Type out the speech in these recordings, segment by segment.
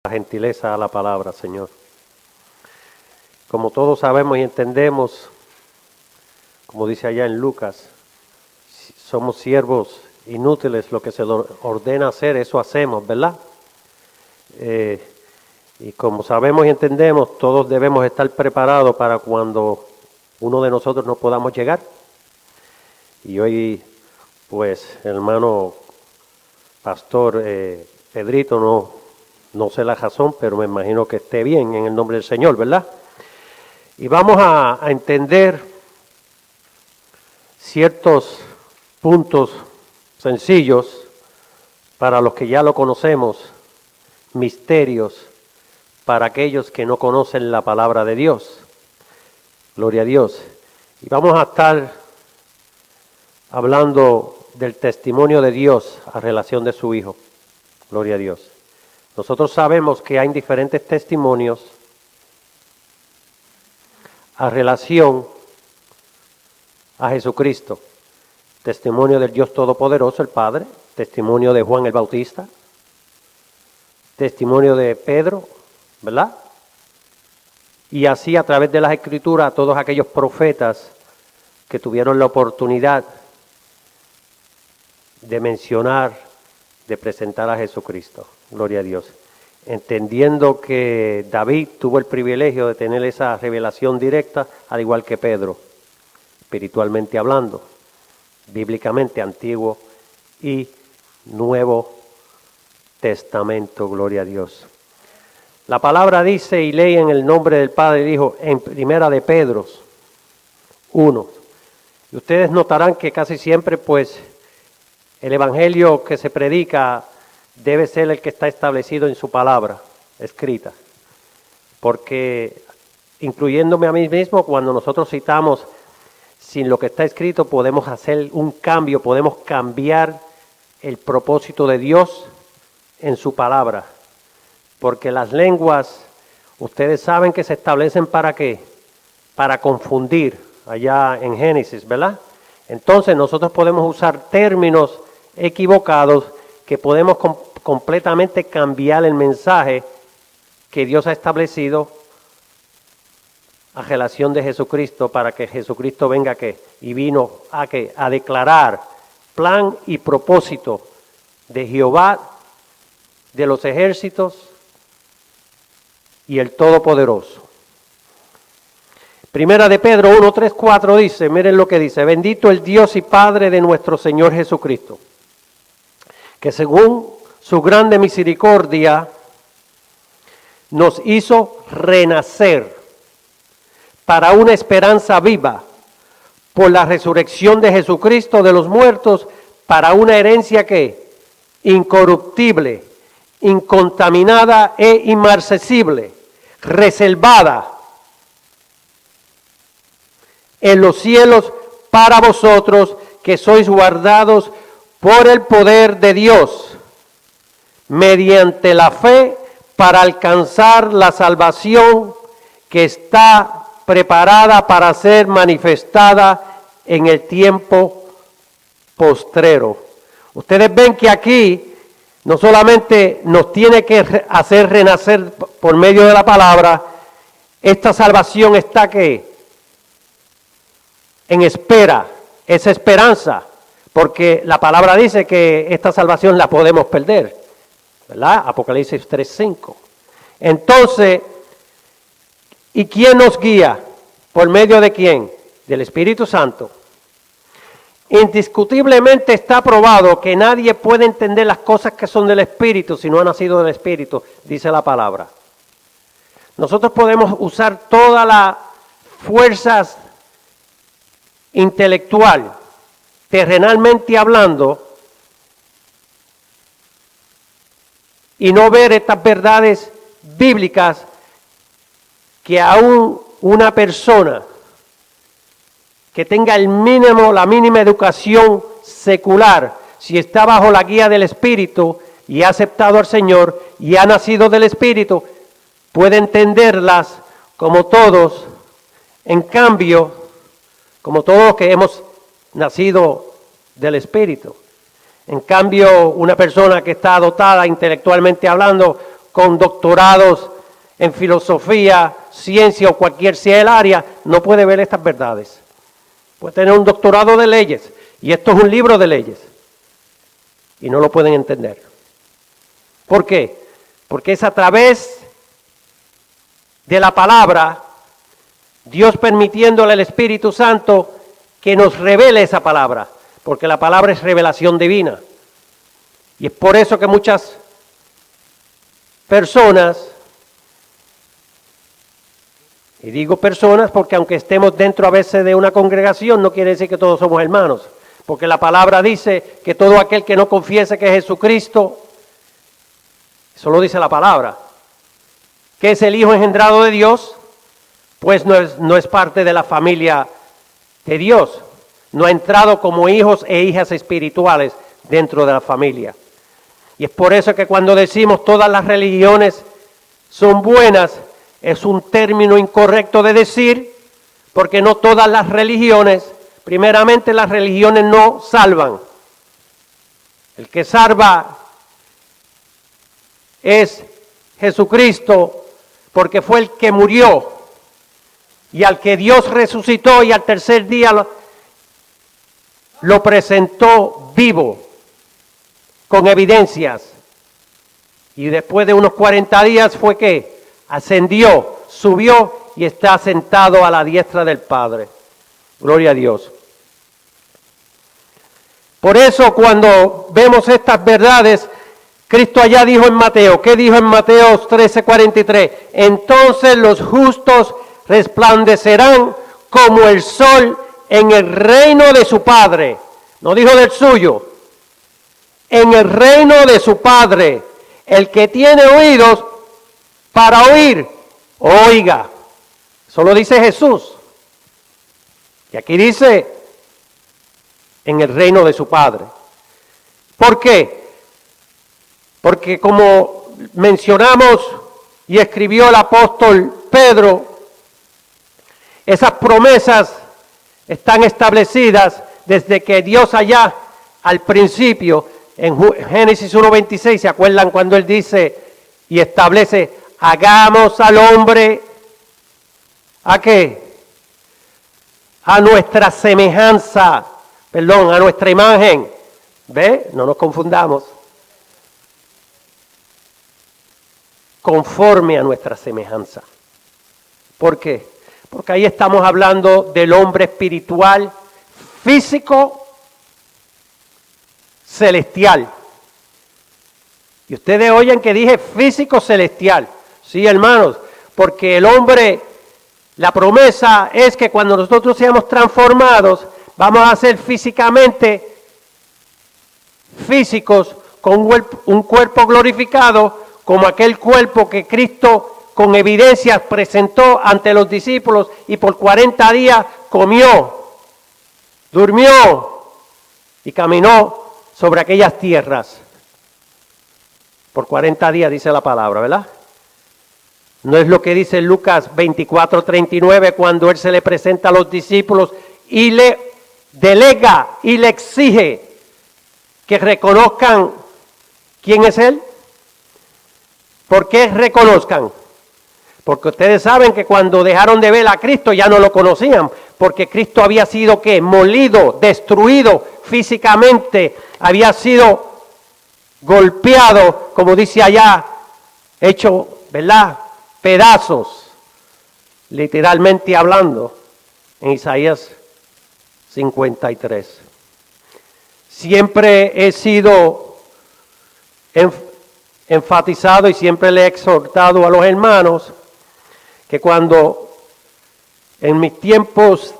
la gentileza a la palabra, Señor. Como todos sabemos y entendemos, como dice allá en Lucas, somos siervos inútiles, lo que se nos ordena hacer, eso hacemos, ¿verdad? Y como sabemos y entendemos, todos debemos estar preparados para cuando uno de nosotros no podamos llegar. Y hoy, pues, hermano pastor Pedrito, no sé la razón, pero me imagino que esté bien en el nombre del Señor, ¿verdad? Y vamos a entender ciertos puntos sencillos para los que ya lo conocemos, misterios para aquellos que no conocen la palabra de Dios. Gloria a Dios. Y vamos a estar hablando del testimonio de Dios a relación de su Hijo. Gloria a Dios. Nosotros sabemos que hay diferentes testimonios a relación a Jesucristo. Testimonio del Dios Todopoderoso, el Padre, testimonio de Juan el Bautista, testimonio de Pedro, ¿verdad? Y así a través de las Escrituras, todos aquellos profetas que tuvieron la oportunidad de mencionar, de presentar a Jesucristo. Gloria a Dios. Entendiendo que David tuvo el privilegio de tener esa revelación directa, al igual que Pedro, espiritualmente hablando, bíblicamente, Antiguo y Nuevo Testamento. Gloria a Dios. La palabra dice y lee en el nombre del Padre y Hijo en Primera de Pedro 1. Y ustedes notarán que casi siempre, pues, el evangelio que se predica debe ser el que está establecido en su palabra escrita. Porque, incluyéndome a mí mismo, cuando nosotros citamos sin lo que está escrito, podemos hacer un cambio, podemos cambiar el propósito de Dios en su palabra. Porque las lenguas, ustedes saben que se establecen ¿para qué? Para confundir, allá en Génesis, ¿verdad? Entonces nosotros podemos usar términos equivocados que podemos completamente cambiar el mensaje que Dios ha establecido a relación de Jesucristo, para que Jesucristo venga y vino a declarar plan y propósito de Jehová de los ejércitos y el Todopoderoso. Primera de Pedro 1, 3, 4 dice, miren lo que dice: bendito el Dios y Padre de nuestro Señor Jesucristo, que según su grande misericordia nos hizo renacer para una esperanza viva por la resurrección de Jesucristo de los muertos, para una herencia que incorruptible, incontaminada e inmarcesible, reservada en los cielos para vosotros, que sois guardados por el poder de Dios, mediante la fe, para alcanzar la salvación que está preparada para ser manifestada en el tiempo postrero. Ustedes ven que aquí no solamente nos tiene que hacer renacer por medio de la palabra, esta salvación está en espera, es esperanza, porque la palabra dice que esta salvación la podemos perder, ¿verdad? Apocalipsis 3:5. Entonces, ¿y quién nos guía? ¿Por medio de quién? Del Espíritu Santo. Indiscutiblemente está probado que nadie puede entender las cosas que son del Espíritu si no ha nacido del Espíritu, dice la palabra. Nosotros podemos usar todas las fuerzas intelectual, terrenalmente hablando, y no ver estas verdades bíblicas que aún una persona que tenga la mínima educación secular, si está bajo la guía del Espíritu y ha aceptado al Señor y ha nacido del Espíritu, puede entenderlas como todos. En cambio, como todos que hemos nacido del Espíritu. En cambio, una persona que está dotada intelectualmente hablando, con doctorados en filosofía, ciencia o cualquier sea el área, no puede ver estas verdades. Puede tener un doctorado de leyes, y esto es un libro de leyes, y no lo pueden entender. ¿Por qué? Porque es a través de la palabra, Dios permitiéndole al Espíritu Santo que nos revele esa palabra, porque la palabra es revelación divina. Y es por eso que muchas personas, y digo personas porque aunque estemos dentro a veces de una congregación, no quiere decir que todos somos hermanos, porque la palabra dice que todo aquel que no confiese que es Jesucristo, eso lo dice la palabra, que es el Hijo engendrado de Dios, pues no es parte de la familia de Dios, no ha entrado como hijos e hijas espirituales dentro de la familia. Y es por eso que cuando decimos todas las religiones son buenas, es un término incorrecto de decir, porque no todas las religiones, primeramente las religiones no salvan. El que salva es Jesucristo, porque fue el que murió, y al que Dios resucitó y al tercer día lo presentó vivo, con evidencias. Y después de unos 40 días fue que ascendió, subió y está sentado a la diestra del Padre. Gloria a Dios. Por eso cuando vemos estas verdades, Cristo allá dijo en Mateo, ¿qué dijo en Mateo 13:43? Entonces los justos resplandecerán como el sol en el reino de su Padre. No dijo del suyo. En el reino de su Padre. El que tiene oídos para oír, oiga. Eso lo dice Jesús. Y aquí dice, en el reino de su Padre. ¿Por qué? Porque como mencionamos y escribió el apóstol Pedro, esas promesas están establecidas desde que Dios allá al principio, en Génesis 1:26, ¿se acuerdan cuando Él dice y establece, hagamos al hombre, ¿a qué? A nuestra semejanza, a nuestra imagen. ¿Ve? No nos confundamos. Conforme a nuestra semejanza. ¿Por qué? Porque ahí estamos hablando del hombre espiritual, físico, celestial. Y ustedes oyen que dije físico celestial. Sí, hermanos, porque el hombre, la promesa es que cuando nosotros seamos transformados, vamos a ser físicamente físicos con un cuerpo glorificado, como aquel cuerpo que Cristo con evidencias presentó ante los discípulos y por 40 días comió, durmió y caminó sobre aquellas tierras. Por 40 días dice la palabra, ¿verdad? No es lo que dice Lucas 24:39 cuando Él se le presenta a los discípulos y le delega y le exige que reconozcan quién es Él. ¿Por qué reconozcan? Porque ustedes saben que cuando dejaron de ver a Cristo ya no lo conocían, porque Cristo había sido ¿qué? Molido, destruido físicamente, había sido golpeado, como dice allá, hecho, ¿verdad? Pedazos, literalmente hablando, en Isaías 53. Siempre he sido enfatizado y siempre le he exhortado a los hermanos que cuando en mis tiempos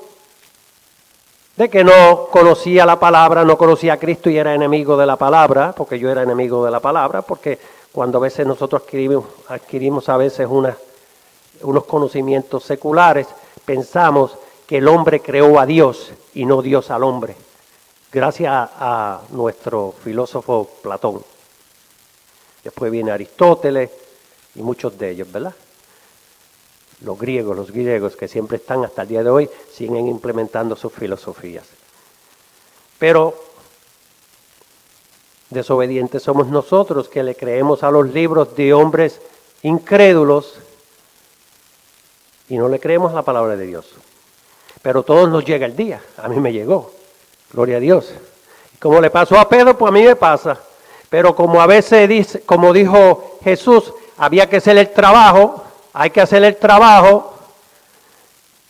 de que no conocía la palabra, no conocía a Cristo y era enemigo de la palabra, porque yo era enemigo de la palabra, porque cuando a veces nosotros adquirimos a veces unos conocimientos seculares, pensamos que el hombre creó a Dios y no Dios al hombre, gracias a nuestro filósofo Platón. Después viene Aristóteles y muchos de ellos, ¿verdad? Los griegos que siempre están hasta el día de hoy, siguen implementando sus filosofías. Pero Desobedientes somos nosotros que le creemos a los libros de hombres incrédulos y no le creemos a la palabra de Dios. Pero a todos nos llega el día, a mí me llegó, gloria a Dios. Como le pasó a Pedro, pues a mí me pasa. Pero como a veces dice, como dijo Jesús, había que hacer el trabajo, hay que hacer el trabajo,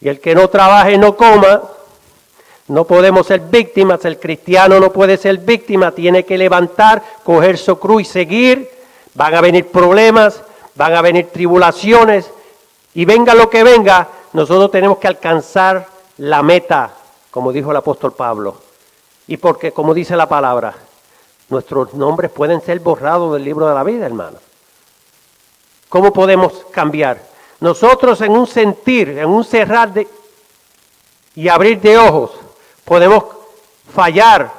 y el que no trabaje no coma. No podemos ser víctimas, el cristiano no puede ser víctima, tiene que levantar, coger su cruz y seguir. Van a venir problemas, van a venir tribulaciones, y venga lo que venga, nosotros tenemos que alcanzar la meta, como dijo el apóstol Pablo. Y porque, como dice la palabra, nuestros nombres pueden ser borrados del libro de la vida, hermano. ¿Cómo podemos cambiar? Nosotros en un sentir, en un cerrar y abrir de ojos, podemos fallar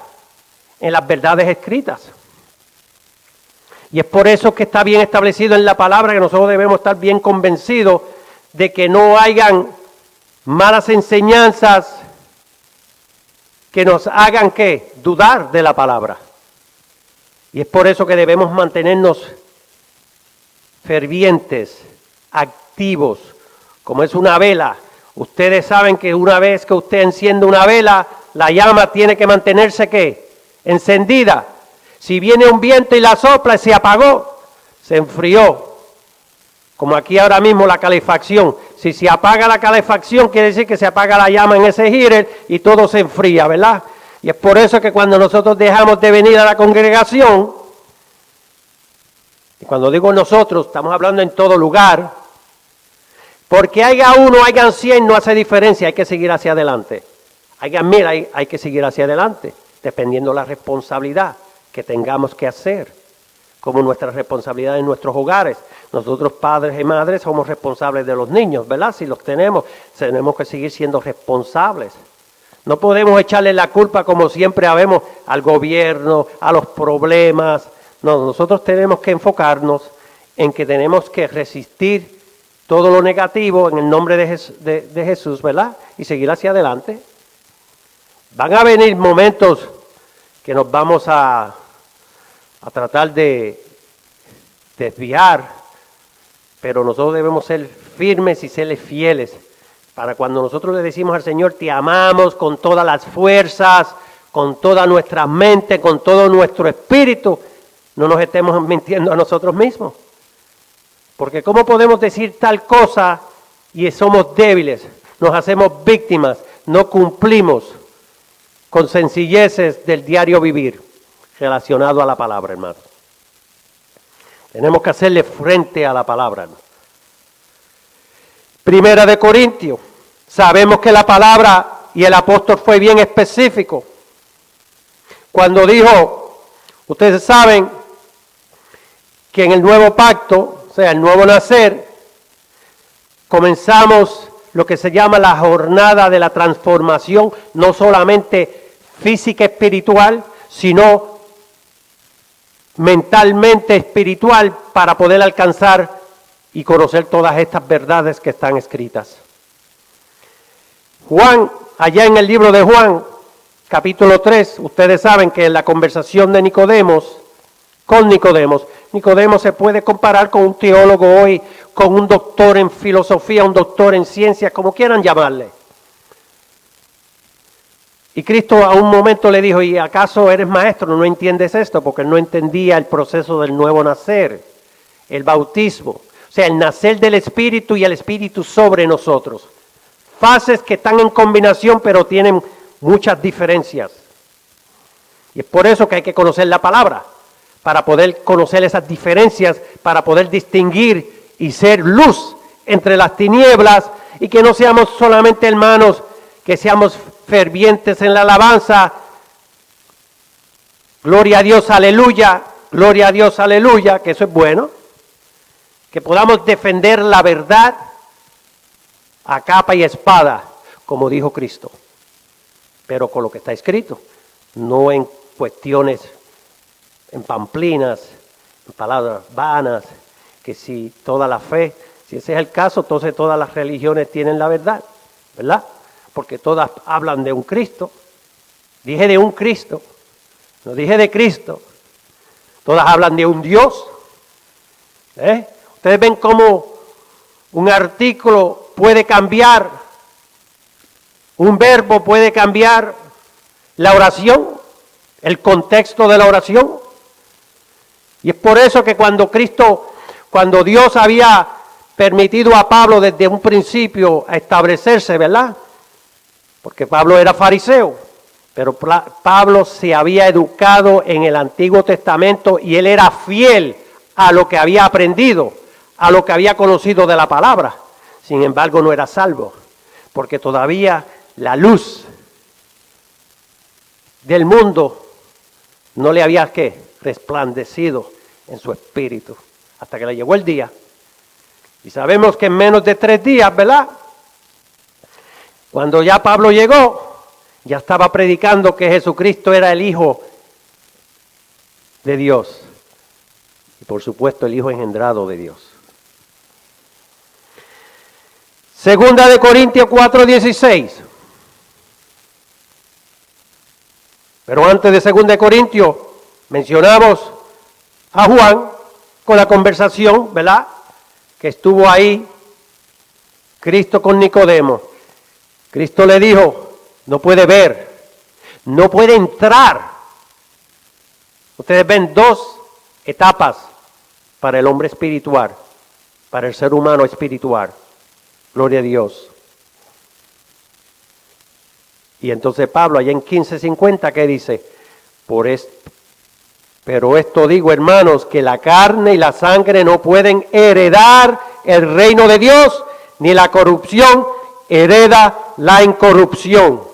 en las verdades escritas. Y es por eso que está bien establecido en la palabra que nosotros debemos estar bien convencidos de que no hayan malas enseñanzas que nos hagan ¿qué? Dudar de la palabra. Y es por eso que debemos mantenernos fervientes, activos, como es una vela. Ustedes saben que una vez que usted enciende una vela, la llama tiene que mantenerse ¿qué? Encendida. Si viene un viento y la sopla y se apagó, se enfrió. Como aquí ahora mismo la calefacción. Si se apaga la calefacción, quiere decir que se apaga la llama en ese heater y todo se enfría, ¿verdad? Y es por eso que cuando nosotros dejamos de venir a la congregación, y cuando digo nosotros, estamos hablando en todo lugar, porque haya uno, hayan 100, no hace diferencia, hay que seguir hacia adelante. Hayan 1000, hay que seguir hacia adelante, dependiendo de la responsabilidad que tengamos que hacer, como nuestra responsabilidad en nuestros hogares. Nosotros padres y madres somos responsables de los niños, ¿verdad? Si los tenemos que seguir siendo responsables. No podemos echarle la culpa, como siempre habemos, al gobierno, a los problemas. No, nosotros tenemos que enfocarnos en que tenemos que resistir todo lo negativo en el nombre de Jesús, ¿verdad? Y seguir hacia adelante. Van a venir momentos que nos vamos a tratar de desviar, pero nosotros debemos ser firmes y serles fieles. Para cuando nosotros le decimos al Señor, te amamos con todas las fuerzas, con toda nuestra mente, con todo nuestro espíritu, no nos estemos mintiendo a nosotros mismos. Porque ¿cómo podemos decir tal cosa y somos débiles? Nos hacemos víctimas, no cumplimos con sencilleces del diario vivir relacionado a la palabra, hermano. Tenemos que hacerle frente a la palabra, hermano. Primera de Corintios. Sabemos que la palabra y el apóstol fue bien específico. Cuando dijo, ustedes saben que en el nuevo pacto, o sea, el nuevo nacer, comenzamos lo que se llama la jornada de la transformación, no solamente física espiritual, sino mentalmente espiritual, para poder alcanzar y conocer todas estas verdades que están escritas. Juan, allá en el libro de Juan, capítulo 3, ustedes saben que en la conversación de Nicodemo se puede comparar con un teólogo hoy, con un doctor en filosofía, un doctor en ciencias, como quieran llamarle. Y Cristo a un momento le dijo, ¿y acaso eres maestro? ¿No entiendes esto? Porque él no entendía el proceso del nuevo nacer, el bautismo. O sea, el nacer del Espíritu y el Espíritu sobre nosotros. Fases que están en combinación, pero tienen muchas diferencias. Y es por eso que hay que conocer la palabra, para poder conocer esas diferencias, para poder distinguir y ser luz entre las tinieblas, y que no seamos solamente hermanos, que seamos fervientes en la alabanza. Gloria a Dios, aleluya, que eso es bueno. Que podamos defender la verdad a capa y espada, como dijo Cristo, pero con lo que está escrito, no en cuestiones, en pamplinas, en palabras vanas, que si toda la fe, si ese es el caso, entonces todas las religiones tienen la verdad, ¿verdad? Porque todas hablan de un Cristo. Dije de un Cristo, no dije de Cristo. Todas hablan de un Dios. Ustedes ven cómo un artículo puede cambiar, un verbo puede cambiar la oración, el contexto de la oración. Y es por eso que cuando Dios había permitido a Pablo desde un principio a establecerse, ¿verdad? Porque Pablo era fariseo, pero Pablo se había educado en el Antiguo Testamento y él era fiel a lo que había aprendido, a lo que había conocido de la palabra. Sin embargo, no era salvo, porque todavía la luz del mundo no le había resplandecido en su espíritu, hasta que le llegó el día. Y sabemos que en menos de 3 días, ¿verdad? Cuando ya Pablo llegó, ya estaba predicando que Jesucristo era el Hijo de Dios. Y por supuesto el Hijo engendrado de Dios. Segunda de Corintios 4:16. Pero antes de Segunda de Corintios, mencionamos a Juan con la conversación, ¿verdad? Que estuvo ahí Cristo con Nicodemo. Cristo le dijo, no puede ver, no puede entrar. Ustedes ven 2 etapas para el hombre espiritual, para el ser humano espiritual. Gloria a Dios. Y entonces Pablo, allá en 15:50, ¿qué dice? Pero esto digo, hermanos, que la carne y la sangre no pueden heredar el reino de Dios, ni la corrupción hereda la incorrupción.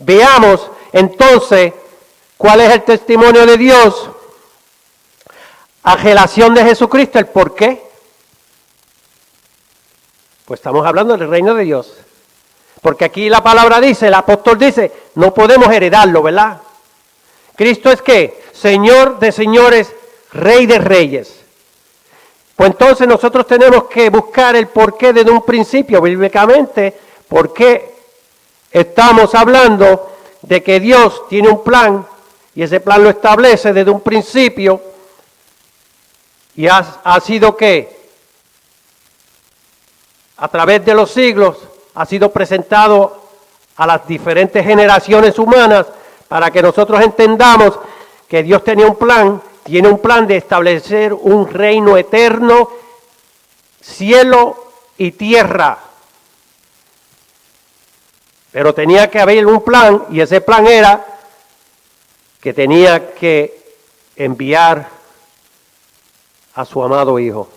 Veamos entonces cuál es el testimonio de Dios a relación de Jesucristo, el por qué. Pues estamos hablando del reino de Dios. Porque aquí la palabra dice, el apóstol dice, no podemos heredarlo, ¿verdad? Cristo es ¿qué? Señor de señores, Rey de reyes. Pues entonces nosotros tenemos que buscar el porqué desde un principio, bíblicamente, por qué estamos hablando de que Dios tiene un plan y ese plan lo establece desde un principio y ha sido que a través de los siglos ha sido presentado a las diferentes generaciones humanas para que nosotros entendamos que Dios tiene un plan de establecer un reino eterno, cielo y tierra. Pero tenía que haber un plan, y ese plan era que tenía que enviar a su amado Hijo.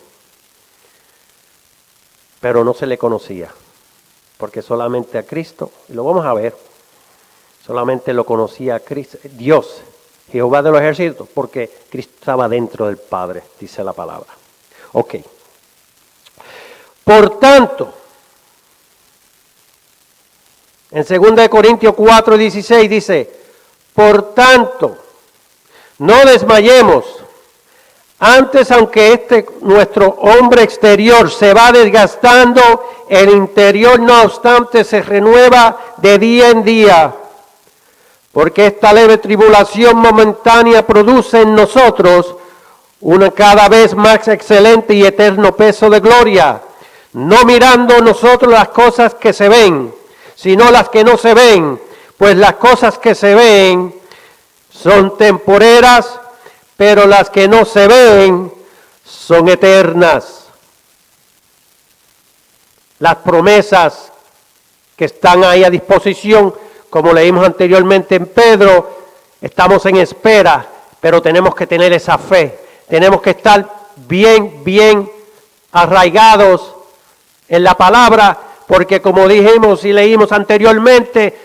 Pero no se le conocía, porque solamente a Cristo, y lo vamos a ver, solamente lo conocía a Cristo, Dios, Jehová de los ejércitos, porque Cristo estaba dentro del Padre, dice la palabra. Ok. Por tanto, en 2 Corintios 4:16 dice, por tanto, no desmayemos, antes aunque nuestro hombre exterior se va desgastando, el interior no obstante se renueva de día en día. Porque esta leve tribulación momentánea produce en nosotros una cada vez más excelente y eterno peso de gloria, no mirando nosotros las cosas que se ven, sino las que no se ven, pues las cosas que se ven son temporeras, pero las que no se ven son eternas. Las promesas que están ahí a disposición, como leímos anteriormente en Pedro, estamos en espera, pero tenemos que tener esa fe. Tenemos que estar bien arraigados en la palabra, porque como dijimos y leímos anteriormente,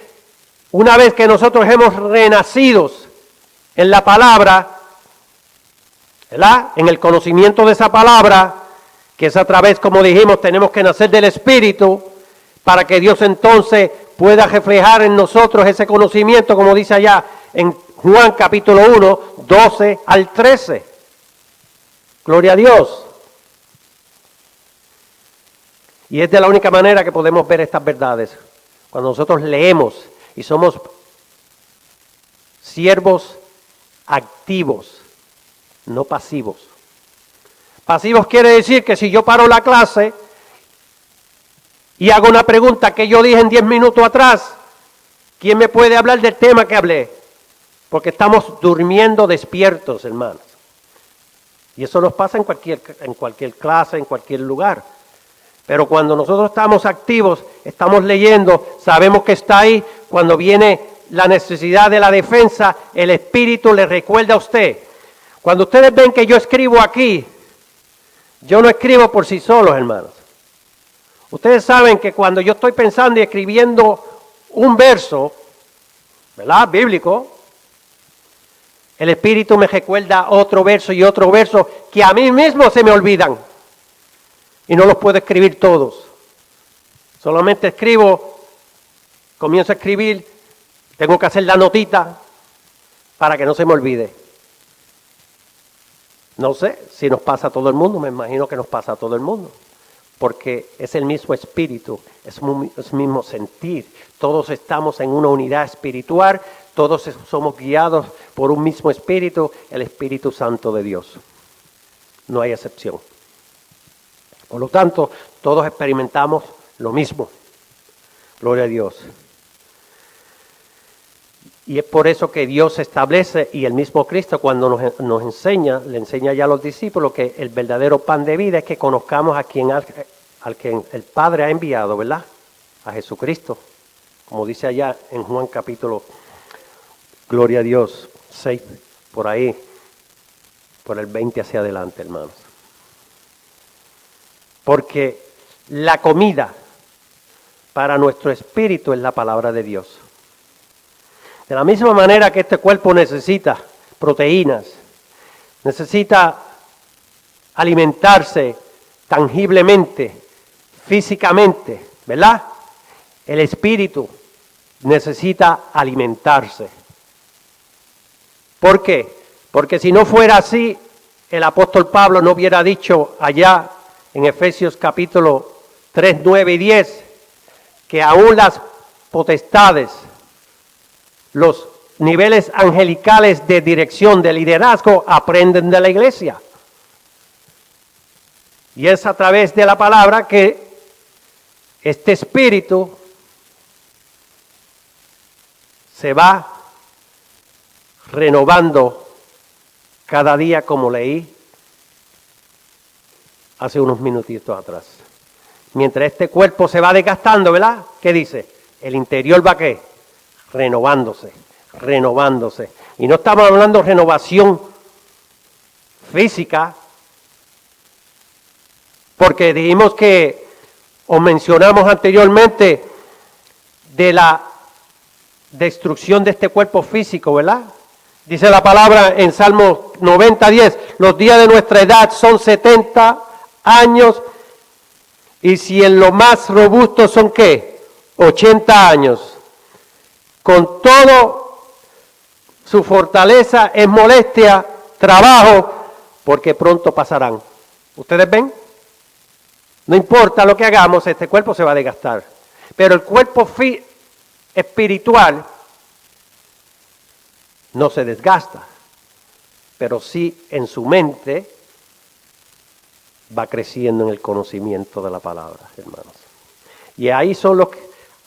una vez que nosotros hemos renacido en la palabra, ¿verdad? En el conocimiento de esa palabra, que es a través, como dijimos, tenemos que nacer del Espíritu, para que Dios entonces pueda reflejar en nosotros ese conocimiento, como dice allá en Juan capítulo 1, 12 al 13. Gloria a Dios. Y es de la única manera que podemos ver estas verdades. Cuando nosotros leemos y somos siervos activos, no pasivos. Pasivos quiere decir que si yo paro la clase y hago una pregunta que yo dije en 10 minutos atrás, ¿quién me puede hablar del tema que hablé? Porque estamos durmiendo despiertos, hermanos. Y eso nos pasa en cualquier clase, en cualquier lugar. Pero cuando nosotros estamos activos, estamos leyendo, sabemos que está ahí, cuando viene la necesidad de la defensa, el Espíritu le recuerda a usted. Cuando ustedes ven que yo escribo aquí, yo no escribo por sí solos, hermanos. Ustedes saben que cuando yo estoy pensando y escribiendo un verso, ¿verdad?, bíblico, el Espíritu me recuerda otro verso y otro verso que a mí mismo se me olvidan. Y no los puedo escribir todos. Solamente escribo, comienzo a escribir, tengo que hacer la notita para que no se me olvide. No sé si nos pasa a todo el mundo, me imagino que nos pasa a todo el mundo. Porque es el mismo espíritu, es el mismo sentir. Todos estamos en una unidad espiritual, todos somos guiados por un mismo espíritu, el Espíritu Santo de Dios. No hay excepción. Por lo tanto, todos experimentamos lo mismo. Gloria a Dios. Y es por eso que Dios establece, y el mismo Cristo cuando nos enseña, le enseña ya a los discípulos que el verdadero pan de vida es que conozcamos a quien el Padre ha enviado, ¿verdad? A Jesucristo. Como dice allá en Juan capítulo, gloria a Dios, 6, por ahí, por el 20 hacia adelante, hermanos. Porque la comida para nuestro espíritu es la palabra de Dios. De la misma manera que este cuerpo necesita proteínas, necesita alimentarse tangiblemente, físicamente, ¿verdad? El espíritu necesita alimentarse. ¿Por qué? Porque si no fuera así, el apóstol Pablo no hubiera dicho allá en Efesios capítulo 3, 9 y 10, que aún las potestades, los niveles angelicales de dirección, de liderazgo, aprenden de la iglesia. Y es a través de la palabra que este espíritu se va renovando cada día, como leí hace unos minutitos atrás. Mientras este cuerpo se va desgastando, ¿verdad? ¿Qué dice? El interior va, ¿qué? Renovándose. Y no estamos hablando de renovación física, porque dijimos que, o mencionamos anteriormente, de la destrucción de este cuerpo físico, ¿verdad? Dice la palabra en Salmo 90:10, los días de nuestra edad son 70 años, y si en lo más robusto son, ¿qué? 80 años. Con todo, su fortaleza es molestia, trabajo, porque pronto pasarán. ¿Ustedes ven? No importa lo que hagamos, este cuerpo se va a desgastar. Pero el cuerpo espiritual no se desgasta, pero sí en su mente va creciendo en el conocimiento de la palabra, hermanos. Y ahí son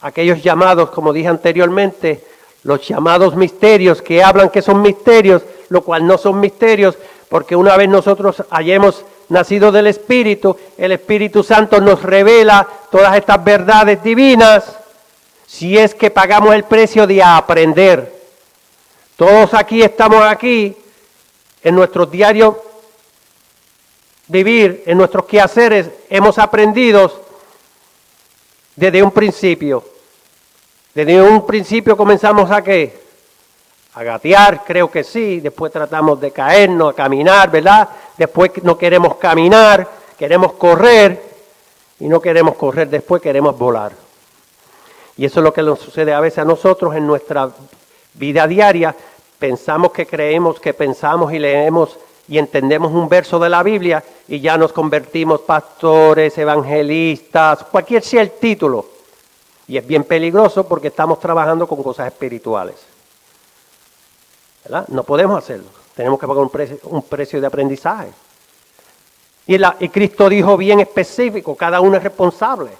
aquellos llamados, como dije anteriormente, los llamados misterios, que hablan que son misterios, lo cual no son misterios, porque una vez nosotros hayamos nacido del Espíritu, el Espíritu Santo nos revela todas estas verdades divinas, si es que pagamos el precio de aprender. Todos estamos aquí, en nuestros diarios vivir, en nuestros quehaceres, hemos aprendido desde un principio. Desde un principio comenzamos a ¿qué? A gatear, creo que sí, después tratamos de caernos, a caminar, ¿verdad? Después no queremos caminar, queremos correr, y no queremos correr, después queremos volar. Y eso es lo que nos sucede a veces a nosotros en nuestra vida diaria. Pensamos que creemos, que pensamos y leemos y entendemos un verso de la Biblia y ya nos convertimos pastores, evangelistas, cualquier sea el título. Y es bien peligroso porque estamos trabajando con cosas espirituales. ¿verdad? No podemos hacerlo. Tenemos que pagar un precio de aprendizaje. Y Cristo dijo bien específico, cada uno es responsable.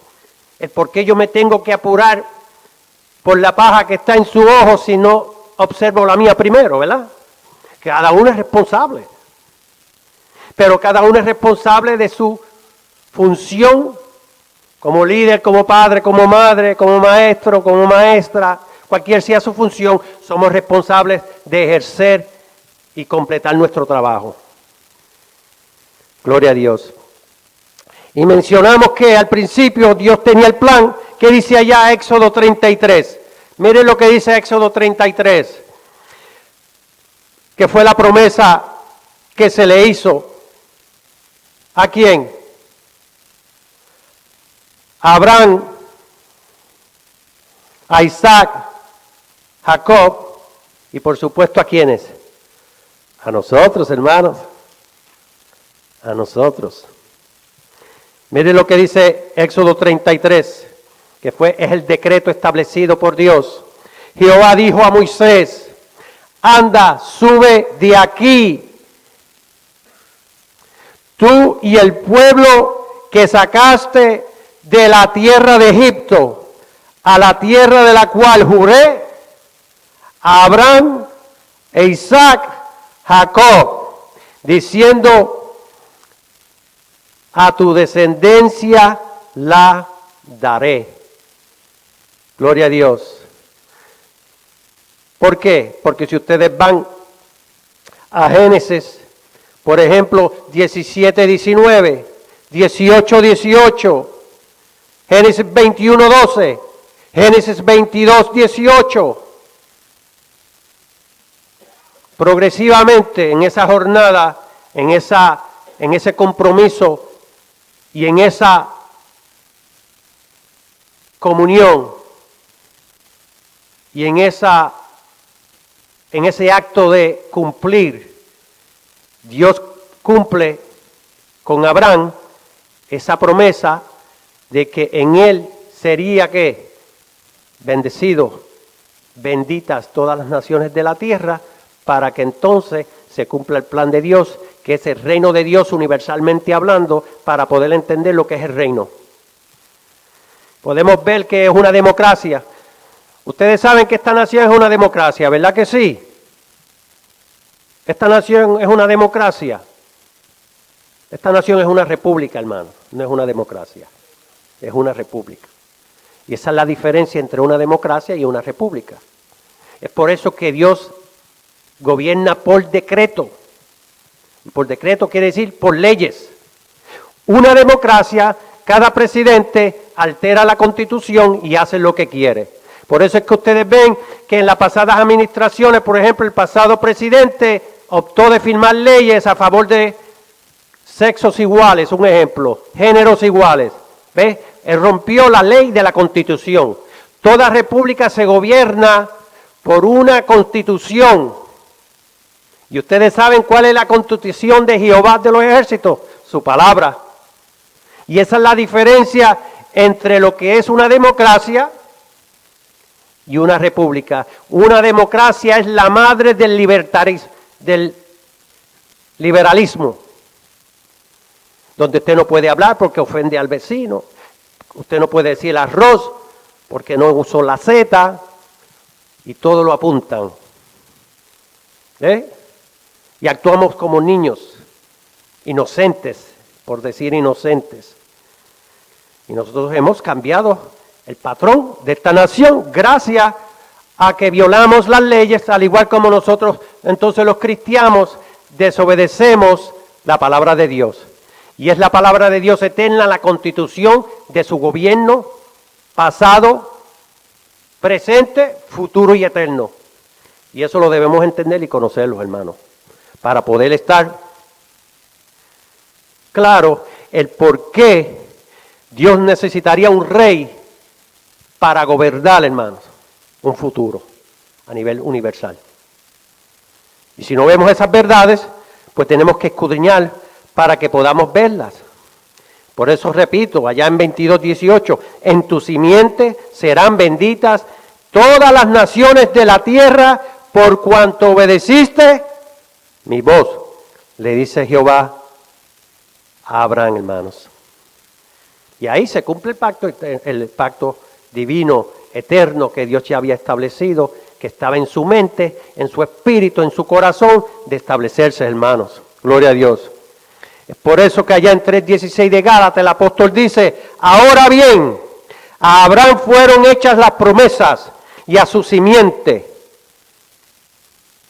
El por qué yo me tengo que apurar por la paja que está en su ojo si no observo la mía primero, ¿verdad? Cada uno es responsable. Pero cada uno es responsable de su función como líder, como padre, como madre, como maestro, como maestra, cualquier sea su función, somos responsables de ejercer y completar nuestro trabajo. Gloria a Dios. Y mencionamos que al principio Dios tenía el plan. ¿Qué dice allá Éxodo 33? Miren lo que dice Éxodo 33. Que fue la promesa que se le hizo. ¿A quién? A Abraham, a Isaac, Jacob y por supuesto ¿a quiénes? A nosotros, hermanos. A nosotros. Mire lo que dice Éxodo 33, que es el decreto establecido por Dios. Jehová dijo a Moisés, anda, sube de aquí, tú y el pueblo que sacaste de la tierra de Egipto, a la tierra de la cual juré a Abraham e Isaac, Jacob, diciendo, a tu descendencia la daré. Gloria a Dios. ¿Por qué? Porque si ustedes van a Génesis, por ejemplo, 17, 19, 18, 18, Génesis 21, 12, Génesis 22, 18, progresivamente en esa jornada, en ese compromiso y en esa comunión y en ese acto de cumplir, Dios cumple con Abraham esa promesa de que en él sería que bendecido, benditas todas las naciones de la tierra, para que entonces se cumpla el plan de Dios, que es el reino de Dios universalmente hablando, para poder entender lo que es el reino. Podemos ver que es una democracia. Ustedes saben que esta nación es una democracia, ¿verdad que sí? Esta nación es una democracia. Esta nación es una república, hermano, no es una democracia, es una república. Y esa es la diferencia entre una democracia y una república. Es por eso que Dios gobierna por decreto. Por decreto quiere decir por leyes. Una democracia, cada presidente altera la constitución y hace lo que quiere. Por eso es que ustedes ven que en las pasadas administraciones, por ejemplo, el pasado presidente optó de firmar leyes a favor de sexos iguales, un ejemplo, géneros iguales. ¿Ves? Él rompió la ley de la Constitución. Toda república se gobierna por una Constitución. Y ustedes saben cuál es la Constitución de Jehová de los ejércitos, su palabra. Y esa es la diferencia entre lo que es una democracia y una república. Una democracia es la madre del liberalismo, donde usted no puede hablar porque ofende al vecino, usted no puede decir arroz porque no usó la Z, y todo lo apuntan. Y actuamos como niños, inocentes, por decir inocentes. Y nosotros hemos cambiado el patrón de esta nación gracias a que violamos las leyes, al igual como nosotros, entonces los cristianos, desobedecemos la palabra de Dios. Y es la palabra de Dios eterna, la constitución de su gobierno, pasado, presente, futuro y eterno. Y eso lo debemos entender y conocerlo, hermanos, para poder estar claro el por qué Dios necesitaría un rey para gobernar, hermanos, un futuro a nivel universal. Y si no vemos esas verdades, pues tenemos que escudriñar para que podamos verlas. Por eso repito, allá en 22:18, en tu simiente serán benditas todas las naciones de la tierra, por cuanto obedeciste mi voz, le dice Jehová a Abraham, hermanos. Y ahí se cumple el pacto divino, eterno, que Dios ya había establecido, que estaba en su mente, en su espíritu, en su corazón, de establecerse, hermanos. Gloria a Dios. Es por eso que allá en 3:16 de Gálatas el apóstol dice, ahora bien, a Abraham fueron hechas las promesas y a su simiente.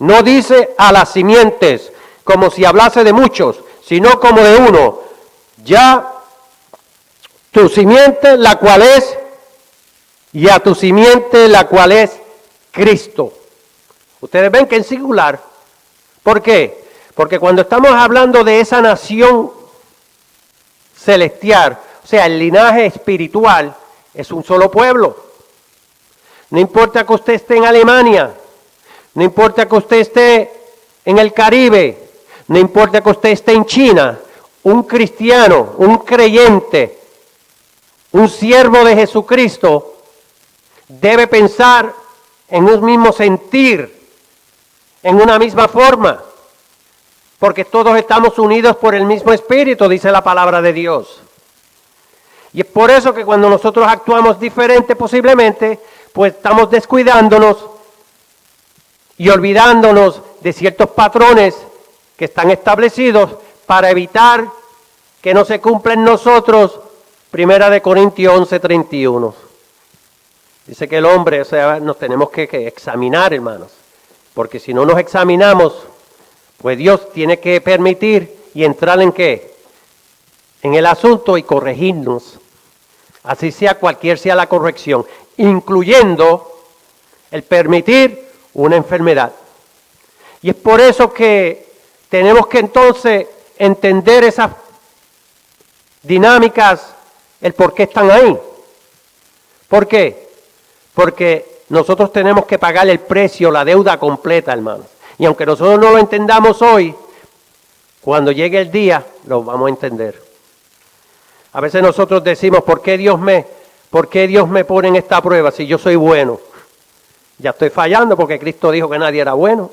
No dice a las simientes, como si hablase de muchos, sino como de uno. Ya tu simiente, la cual es, y a tu simiente, la cual es Cristo. Ustedes ven que en singular. ¿Por qué? Porque cuando estamos hablando de esa nación celestial, o sea, el linaje espiritual, es un solo pueblo. No importa que usted esté en Alemania, no importa que usted esté en el Caribe, no importa que usted esté en China, un cristiano, un creyente, un siervo de Jesucristo, debe pensar en un mismo sentir, en una misma forma, porque todos estamos unidos por el mismo Espíritu, dice la palabra de Dios. Y es por eso que cuando nosotros actuamos diferente posiblemente, pues estamos descuidándonos y olvidándonos de ciertos patrones que están establecidos para evitar que no se cumpla en nosotros 1 Corintios 11:31. Dice que el hombre, o sea, nos tenemos que examinar, hermanos, porque si no nos examinamos, pues Dios tiene que permitir y entrar en qué, en el asunto y corregirnos, así sea cualquier sea la corrección, incluyendo el permitir una enfermedad. Y es por eso que tenemos que entonces entender esas dinámicas, el por qué están ahí. ¿Por qué? Porque nosotros tenemos que pagar el precio, la deuda completa, hermanos. Y aunque nosotros no lo entendamos hoy, cuando llegue el día, lo vamos a entender. A veces nosotros decimos, ¿por qué Dios me pone en esta prueba si yo soy bueno? Ya estoy fallando porque Cristo dijo que nadie era bueno.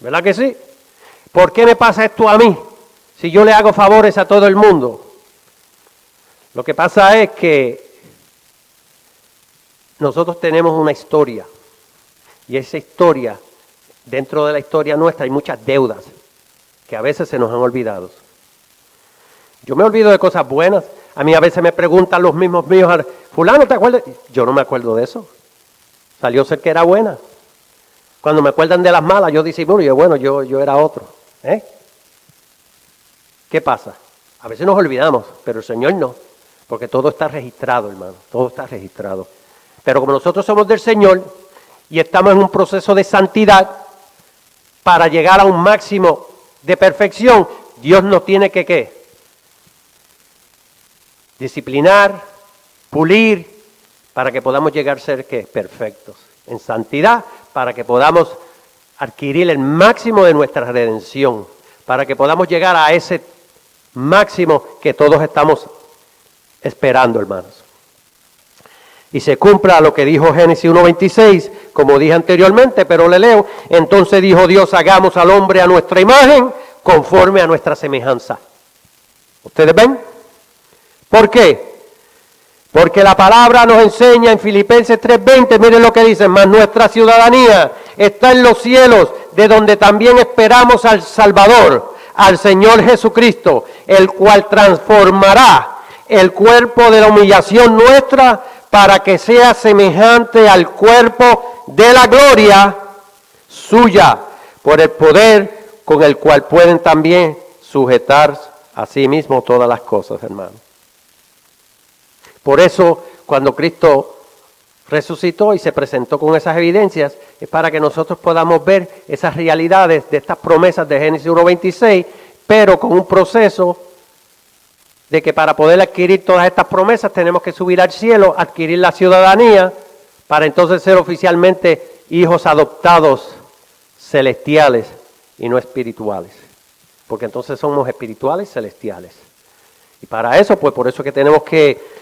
¿Verdad que sí? ¿Por qué me pasa esto a mí si yo le hago favores a todo el mundo? Lo que pasa es que nosotros tenemos una historia, y esa historia, dentro de la historia nuestra hay muchas deudas que a veces se nos han olvidado. Yo me olvido de cosas buenas. A mí a veces me preguntan los mismos míos, fulano, ¿te acuerdas? Yo no me acuerdo de eso. Salió ser que era buena. Cuando me acuerdan de las malas, yo disimulo, yo era otro. ¿Qué pasa? A veces nos olvidamos, pero el Señor no, porque todo está registrado, hermano, todo está registrado. Pero como nosotros somos del Señor y estamos en un proceso de santidad para llegar a un máximo de perfección, Dios nos tiene que ¿qué? Disciplinar, pulir, para que podamos llegar a ser ¿qué? Perfectos, en santidad, para que podamos adquirir el máximo de nuestra redención, para que podamos llegar a ese máximo que todos estamos esperando, hermanos. Y se cumpla lo que dijo Génesis 1:26, como dije anteriormente, pero le leo. Entonces dijo Dios, hagamos al hombre a nuestra imagen, conforme a nuestra semejanza. ¿Ustedes ven? ¿Por qué? Porque la palabra nos enseña en Filipenses 3:20, miren lo que dice, mas nuestra ciudadanía está en los cielos, de donde también esperamos al Salvador, al Señor Jesucristo, el cual transformará el cuerpo de la humillación nuestra para que sea semejante al cuerpo de la gloria suya, por el poder con el cual pueden también sujetar a sí mismo todas las cosas, hermano. Por eso, cuando Cristo resucitó y se presentó con esas evidencias, es para que nosotros podamos ver esas realidades de estas promesas de Génesis 1:26, pero con un proceso de que para poder adquirir todas estas promesas tenemos que subir al cielo, adquirir la ciudadanía, para entonces ser oficialmente hijos adoptados celestiales y no espirituales. Porque entonces somos espirituales celestiales. Y para eso, pues por eso es que tenemos que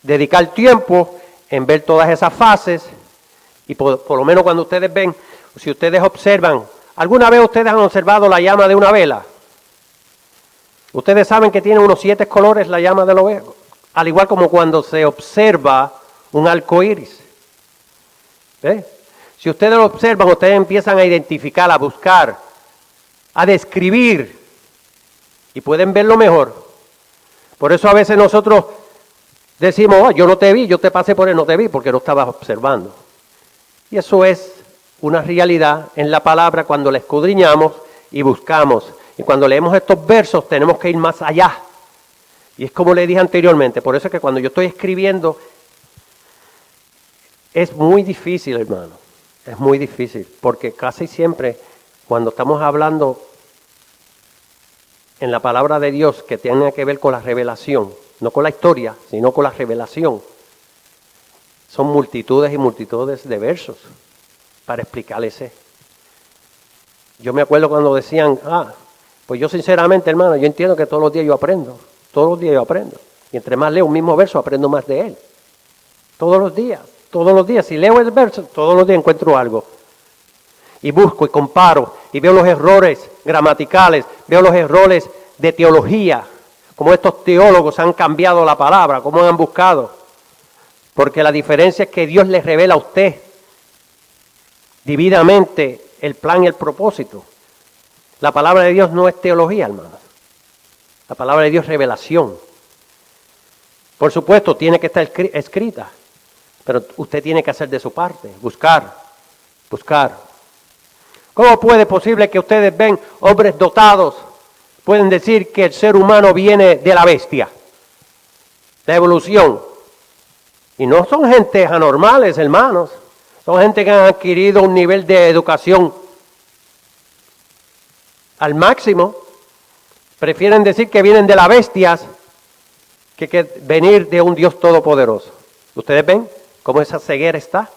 dedicar tiempo en ver todas esas fases, y por lo menos cuando ustedes ven Si ustedes observan, ¿alguna vez ustedes han observado la llama de una vela? Ustedes saben que tiene unos 7 colores la llama de la vela, al igual como cuando se observa un arco iris. Si ustedes lo observan, ustedes empiezan a identificar, a buscar, a describir y pueden verlo mejor. Por eso a veces nosotros decimos, oh, yo no te vi, yo te pasé por él, no te vi porque no estabas observando. Y eso es una realidad en la palabra cuando la escudriñamos y buscamos. Y cuando leemos estos versos tenemos que ir más allá. Y es como le dije anteriormente, por eso es que cuando yo estoy escribiendo es muy difícil, hermano. Es muy difícil, porque casi siempre cuando estamos hablando en la palabra de Dios que tiene que ver con la revelación, no con la historia, sino con la revelación, son multitudes y multitudes de versos para explicarles. Yo me acuerdo cuando decían, pues yo sinceramente, hermano, yo entiendo que todos los días yo aprendo, todos los días yo aprendo. Y entre más leo un mismo verso, aprendo más de él. Todos los días. Si leo el verso, todos los días encuentro algo. Y busco y comparo y veo los errores gramaticales, veo los errores de teología, cómo estos teólogos han cambiado la palabra, cómo han buscado. Porque la diferencia es que Dios les revela a usted divinamente el plan y el propósito. La palabra de Dios no es teología, hermanos. La palabra de Dios es revelación. Por supuesto, tiene que estar escrita. Pero usted tiene que hacer de su parte, buscar. ¿Cómo puede posible que ustedes ven hombres dotados? Pueden decir que el ser humano viene de la bestia, la evolución. Y no son gente anormales, hermanos. Son gente que han adquirido un nivel de educación al máximo. Prefieren decir que vienen de las bestias que venir de un Dios todopoderoso. ¿Ustedes ven cómo esa ceguera está?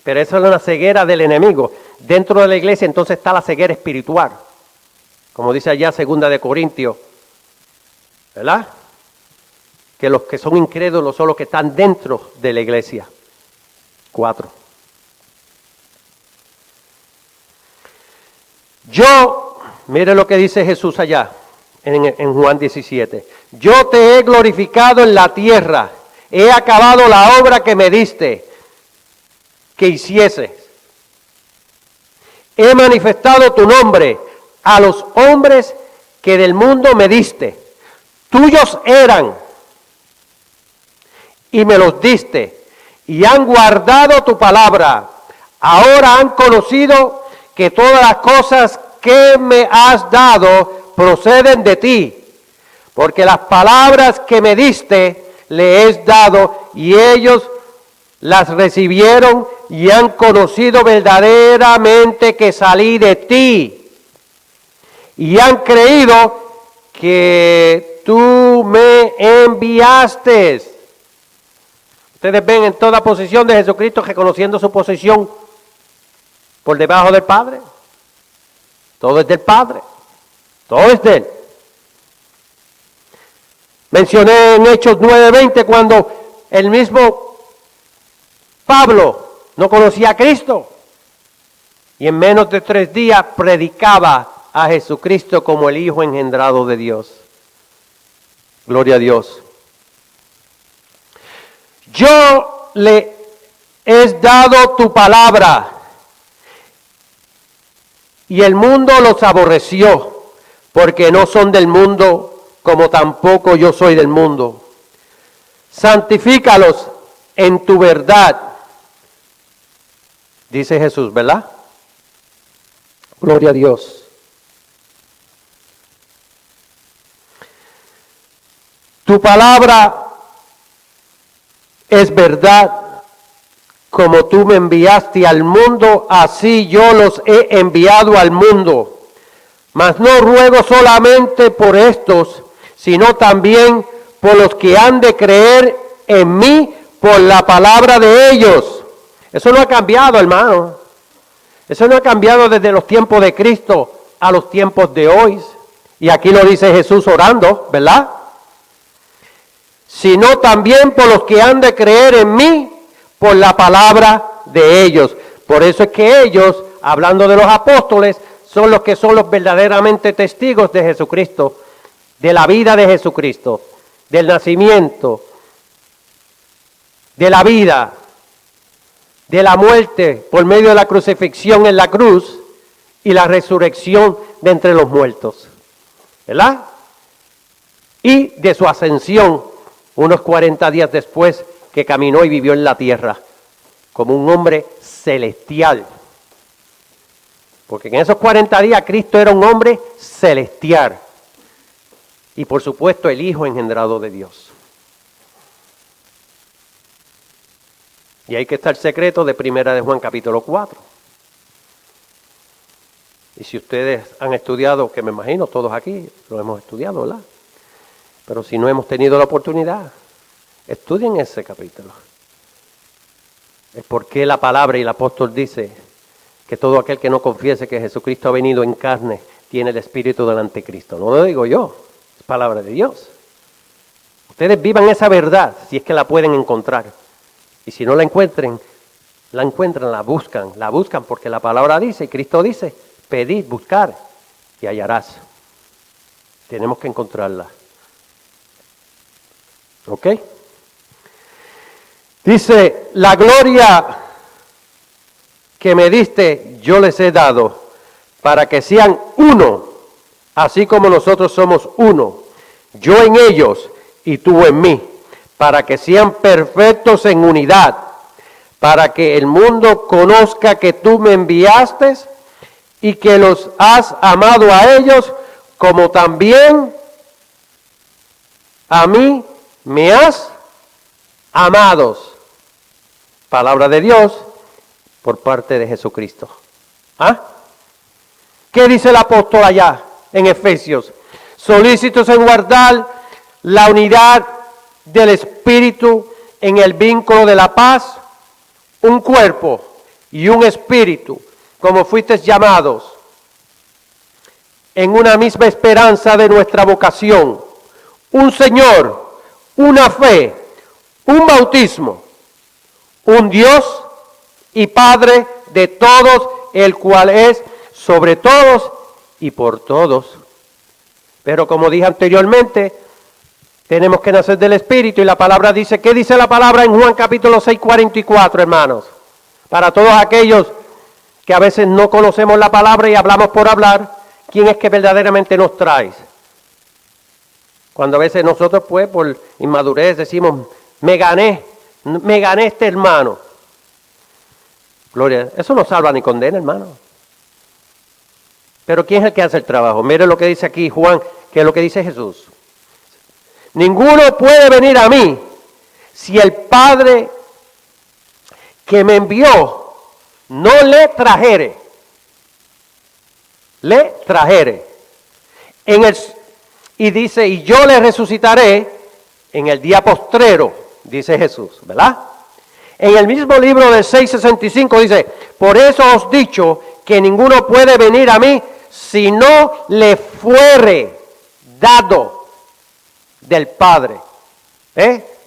Pero esa es una ceguera del enemigo. Dentro de la iglesia entonces está la ceguera espiritual. Como dice allá 2 de Corintios, ¿verdad? Que los que son incrédulos son los que están dentro de la iglesia. 4. Mire lo que dice Jesús allá en Juan 17. Yo te he glorificado en la tierra, he acabado la obra que me diste que hicieses. He manifestado tu nombre a los hombres que del mundo me diste. Tuyos eran y me los diste y han guardado tu palabra. Ahora han conocido que todas las cosas que me has dado proceden de ti, porque las palabras que me diste le he dado y ellos las recibieron y han conocido verdaderamente que salí de ti y han creído que tú me enviaste. Ustedes ven en toda posición de Jesucristo reconociendo su posición por debajo del Padre. Todo es del Padre, todo es de Él. Mencioné en Hechos 9:20 cuando el mismo Pablo no conocía a Cristo y en menos de 3 días predicaba a Jesucristo como el Hijo engendrado de Dios. Gloria a Dios. Yo le he dado tu palabra y el mundo los aborreció porque no son del mundo como tampoco yo soy del mundo. Santifícalos en tu verdad. Dice Jesús, ¿verdad? Gloria a Dios. Tu palabra es verdad. Como tú me enviaste al mundo, así yo los he enviado al mundo. Mas no ruego solamente por estos, sino también por los que han de creer en mí por la palabra de ellos. Eso no ha cambiado, hermano. Eso no ha cambiado desde los tiempos de Cristo a los tiempos de hoy. Y aquí lo dice Jesús orando, ¿verdad? Sino también por los que han de creer en mí por la palabra de ellos. Por eso es que ellos hablando de los apóstoles, son los que son los verdaderamente testigos de Jesucristo, de la vida de Jesucristo, del nacimiento, de la vida, de la muerte por medio de la crucifixión en la cruz y la resurrección de entre los muertos, ¿verdad? Y de su ascensión unos 40 días después que caminó y vivió en la tierra como un hombre celestial. Porque en esos 40 días Cristo era un hombre celestial. Y por supuesto el Hijo engendrado de Dios. Y ahí que está el secreto de Primera de Juan capítulo 4. Y si ustedes han estudiado, que me imagino todos aquí lo hemos estudiado, ¿verdad? Pero si no hemos tenido la oportunidad, estudien ese capítulo. Es porque la palabra y el apóstol dice que todo aquel que no confiese que Jesucristo ha venido en carne tiene el espíritu del anticristo. No lo digo yo, es palabra de Dios. Ustedes vivan esa verdad si es que la pueden encontrar. Y si no la encuentran, la buscan porque la palabra dice, y Cristo dice, pedid, buscar y hallarás. Tenemos que encontrarla. ¿Ok? Dice, la gloria que me diste yo les he dado para que sean uno, así como nosotros somos uno, yo en ellos y tú en mí, para que sean perfectos en unidad, para que el mundo conozca que tú me enviaste y que los has amado a ellos como también a mí me has amados. Palabra de Dios por parte de Jesucristo. ¿Ah? ¿Qué dice el apóstol allá en Efesios? Solícitos en guardar la unidad del Espíritu en el vínculo de la paz, un cuerpo y un espíritu, como fuisteis llamados, en una misma esperanza de nuestra vocación, un Señor, una fe, un bautismo, un Dios y Padre de todos, el cual es sobre todos y por todos. Pero como dije anteriormente, tenemos que nacer del Espíritu y la palabra dice, ¿qué dice la palabra en Juan capítulo 6, 44, hermanos? Para todos aquellos que a veces no conocemos la palabra y hablamos por hablar, ¿quién es que verdaderamente nos trae? Cuando a veces nosotros pues por inmadurez decimos, me gané este hermano. Gloria, eso no salva ni condena, hermano. Pero ¿quién es el que hace el trabajo? Mire lo que dice aquí Juan, que es lo que dice Jesús. Ninguno puede venir a mí si el Padre que me envió no le trajere. Le trajere. Y dice, y yo le resucitaré en el día postrero, dice Jesús, ¿verdad? En el mismo libro del 6:65 dice, por eso os dicho que ninguno puede venir a mí si no le fuere dado del Padre.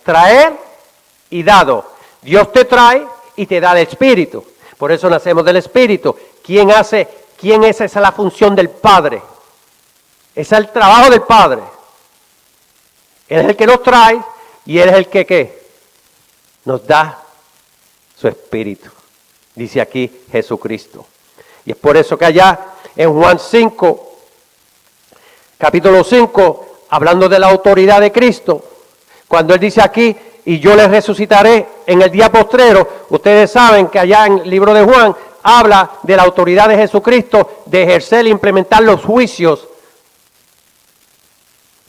Traer y dado. Dios te trae y te da el Espíritu. Por eso nacemos del Espíritu. ¿Quién es? Esa es la función del Padre. Ese es el trabajo del Padre. Él es el que nos trae y Él es el que ¿qué? Nos da su Espíritu. Dice aquí Jesucristo. Y es por eso que allá en Juan 5, capítulo 5, hablando de la autoridad de Cristo, cuando Él dice aquí, y yo les resucitaré en el día postrero, ustedes saben que allá en el libro de Juan habla de la autoridad de Jesucristo de ejercer e implementar los juicios,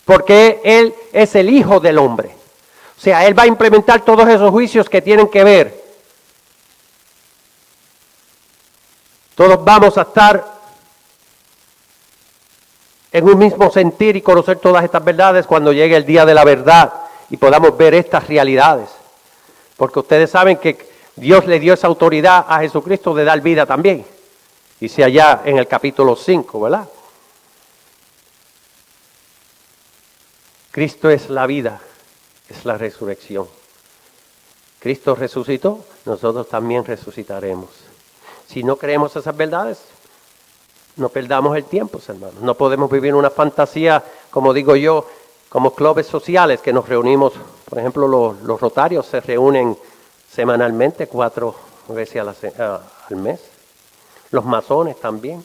porque Él es el Hijo del hombre. O sea, Él va a implementar todos esos juicios que tienen que ver. Todos vamos a estar en un mismo sentir y conocer todas estas verdades cuando llegue el día de la verdad y podamos ver estas realidades. Porque ustedes saben que Dios le dio esa autoridad a Jesucristo de dar vida también. Dice allá en el capítulo 5, ¿verdad? Cristo es la vida, es la resurrección. Cristo resucitó, nosotros también resucitaremos. Si no creemos esas verdades, no perdamos el tiempo, hermanos. No podemos vivir una fantasía, como digo yo, como clubes sociales que nos reunimos. Por ejemplo, los rotarios se reúnen semanalmente 4 veces al mes. Los masones también.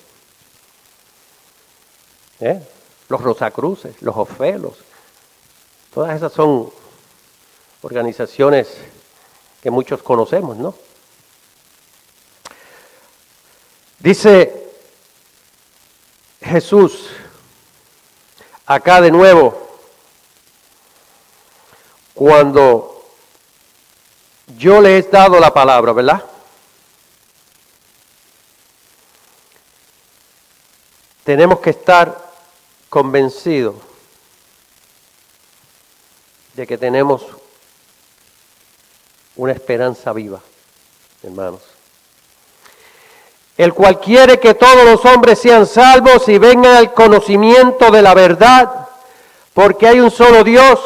Los Rosacruces, los Ofelos. Todas esas son organizaciones que muchos conocemos, ¿no? Dice Jesús, acá de nuevo, cuando yo le he dado la palabra, ¿verdad? Tenemos que estar convencidos de que tenemos una esperanza viva, hermanos. El cual quiere que todos los hombres sean salvos y vengan al conocimiento de la verdad, porque hay un solo Dios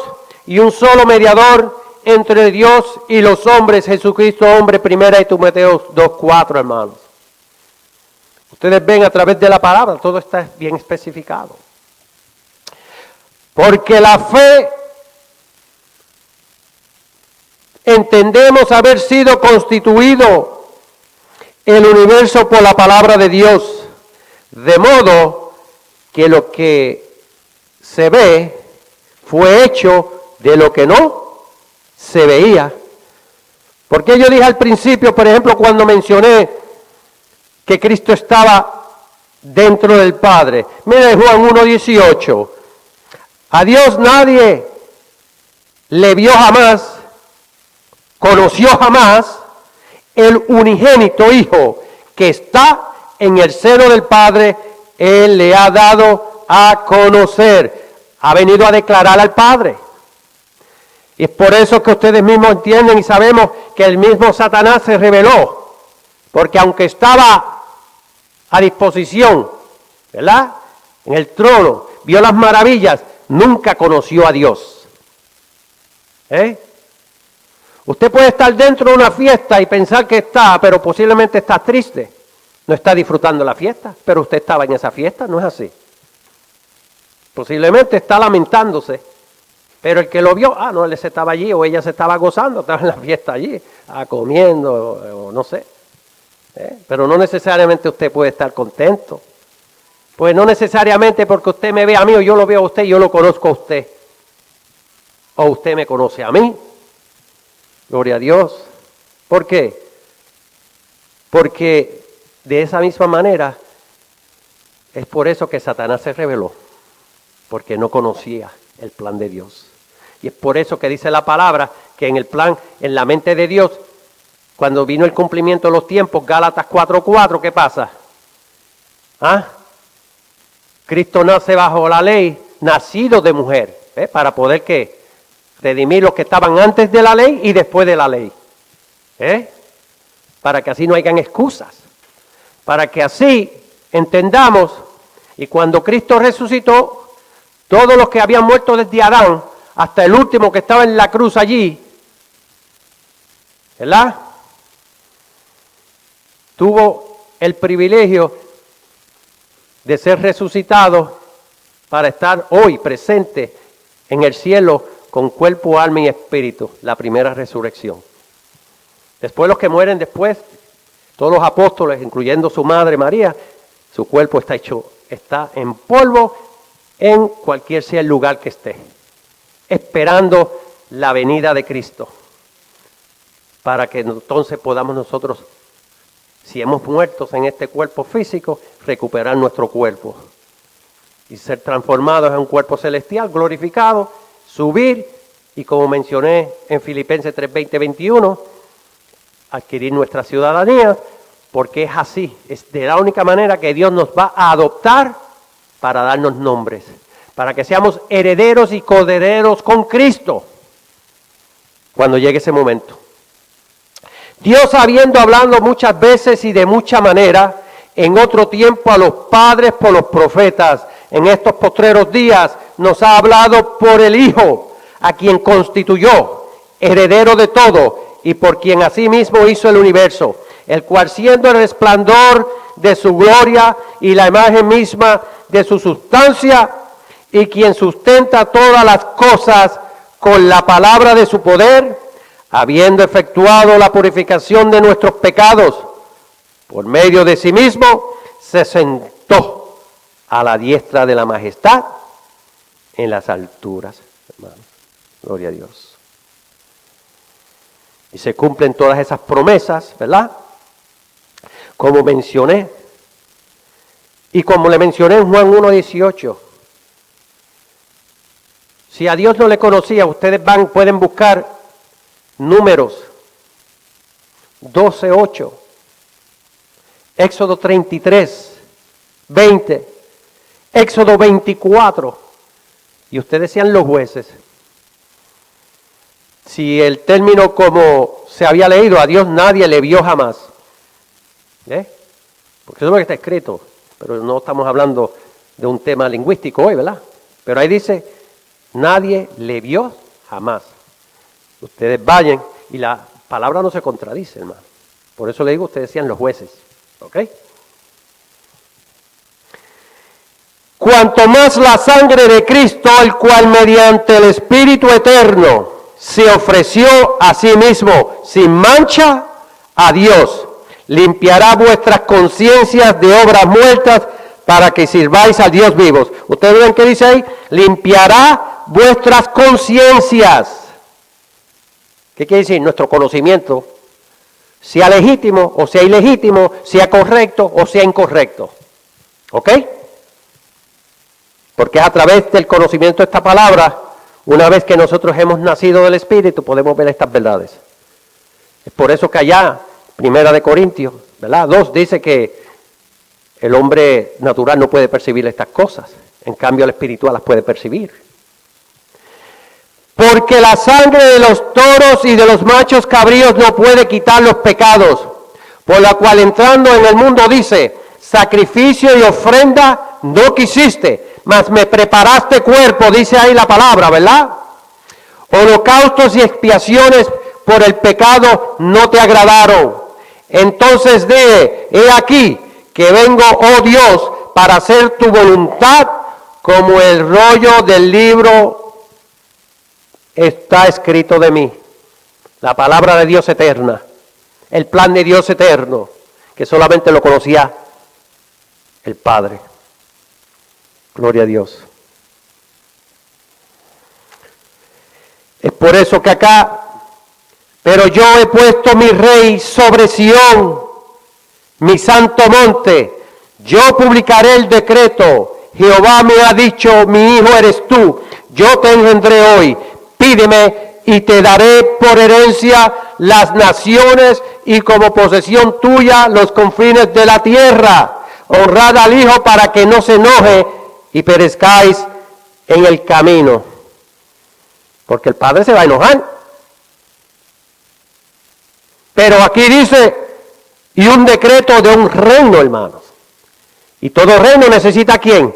y un solo mediador entre Dios y los hombres, Jesucristo hombre, 1 Timoteo 2:4, hermanos. Ustedes ven a través de la palabra, todo está bien especificado. Porque la fe, entendemos haber sido constituido el universo por la palabra de Dios, de modo que lo que se ve fue hecho de lo que no se veía. Porque yo dije al principio, por ejemplo, cuando mencioné que Cristo estaba dentro del Padre. Mira Juan 1:18. A Dios nadie le vio jamás, conoció jamás. El unigénito Hijo que está en el seno del Padre, Él le ha dado a conocer. Ha venido a declarar al Padre. Y es por eso que ustedes mismos entienden y sabemos que el mismo Satanás se rebeló. Porque aunque estaba a disposición, ¿verdad?, en el trono, vio las maravillas, nunca conoció a Dios. Usted puede estar dentro de una fiesta y pensar que está, pero posiblemente está triste. No está disfrutando la fiesta, pero usted estaba en esa fiesta, ¿no es así? Posiblemente está lamentándose, pero el que lo vio, no, él se estaba allí o ella se estaba gozando, estaba en la fiesta allí, comiendo, o no sé. Pero no necesariamente usted puede estar contento. Pues no necesariamente porque usted me ve a mí o yo lo veo a usted, yo lo conozco a usted. O usted me conoce a mí. Gloria a Dios. ¿Por qué? Porque de esa misma manera es por eso que Satanás se rebeló. Porque no conocía el plan de Dios. Y es por eso que dice la palabra que en el plan, en la mente de Dios, cuando vino el cumplimiento de los tiempos, Gálatas 4:4, ¿qué pasa? Cristo nace bajo la ley, nacido de mujer, para poder ¿qué? Redimir los que estaban antes de la ley y después de la ley. Para que así no hayan excusas. Para que así entendamos, y cuando Cristo resucitó, todos los que habían muerto desde Adán hasta el último que estaba en la cruz allí, ¿verdad?, tuvo el privilegio de ser resucitado para estar hoy presente en el cielo con cuerpo, alma y espíritu, la primera resurrección. Después los que mueren después, todos los apóstoles, incluyendo su madre María, su cuerpo está en polvo en cualquier sea el lugar que esté, esperando la venida de Cristo, para que entonces podamos nosotros, si hemos muerto en este cuerpo físico, recuperar nuestro cuerpo y ser transformados en un cuerpo celestial, glorificado, subir y, como mencioné en Filipenses 3:20-21, adquirir nuestra ciudadanía, porque es así, es de la única manera que Dios nos va a adoptar para darnos nombres, para que seamos herederos y coherederos con Cristo cuando llegue ese momento. Dios, habiendo hablado muchas veces y de mucha manera, en otro tiempo a los padres por los profetas, en estos postreros días nos ha hablado por el Hijo, a quien constituyó heredero de todo y por quien asimismo hizo el universo, el cual siendo el resplandor de su gloria y la imagen misma de su sustancia, y quien sustenta todas las cosas con la palabra de su poder, habiendo efectuado la purificación de nuestros pecados, por medio de sí mismo, se sentó a la diestra de la majestad en las alturas, hermanos. Gloria a Dios. Y se cumplen todas esas promesas, ¿verdad? Como mencioné. Y como le mencioné en Juan 1:18. Si a Dios no le conocía, ustedes pueden buscar Números 12:8, Éxodo 33:20, Éxodo 24, y ustedes sean los jueces. Si el término como se había leído, a Dios nadie le vio jamás. Porque eso es lo que está escrito, pero no estamos hablando de un tema lingüístico hoy, ¿verdad? Pero ahí dice, nadie le vio jamás. Ustedes vayan y la palabra no se contradice, hermano. Por eso le digo, ustedes sean los jueces. ¿Ok? Cuanto más la sangre de Cristo, el cual mediante el Espíritu Eterno se ofreció a sí mismo sin mancha a Dios, limpiará vuestras conciencias de obras muertas para que sirváis a Dios vivos. ¿Ustedes ven qué dice ahí? Limpiará vuestras conciencias. ¿Qué quiere decir? Nuestro conocimiento, sea legítimo o sea ilegítimo, sea correcto o sea incorrecto. ¿Ok? Porque es a través del conocimiento de esta palabra, una vez que nosotros hemos nacido del Espíritu, podemos ver estas verdades. Es por eso que allá, 1 Corintios, ¿verdad? 2 dice que el hombre natural no puede percibir estas cosas, en cambio el espiritual las puede percibir. Porque la sangre de los toros y de los machos cabríos no puede quitar los pecados, por la cual entrando en el mundo dice, sacrificio y ofrenda no quisiste, mas me preparaste cuerpo, dice ahí la palabra, ¿verdad? Holocaustos y expiaciones por el pecado no te agradaron. Entonces dije, he aquí que vengo, oh Dios, para hacer tu voluntad, como el rollo del libro está escrito de mí. La palabra de Dios eterna, el plan de Dios eterno, que solamente lo conocía el Padre. Gloria a Dios. Es por eso que acá, pero yo he puesto mi rey sobre Sión, mi santo monte, yo publicaré el decreto, Jehová me ha dicho, mi hijo eres tú, yo te engendré hoy, pídeme y te daré por herencia las naciones y como posesión tuya los confines de la tierra. Honrad al Hijo para que no se enoje y perezcáis en el camino. Porque el Padre se va a enojar. Pero aquí dice, y un decreto de un reino, hermanos. Y todo reino necesita ¿a quién?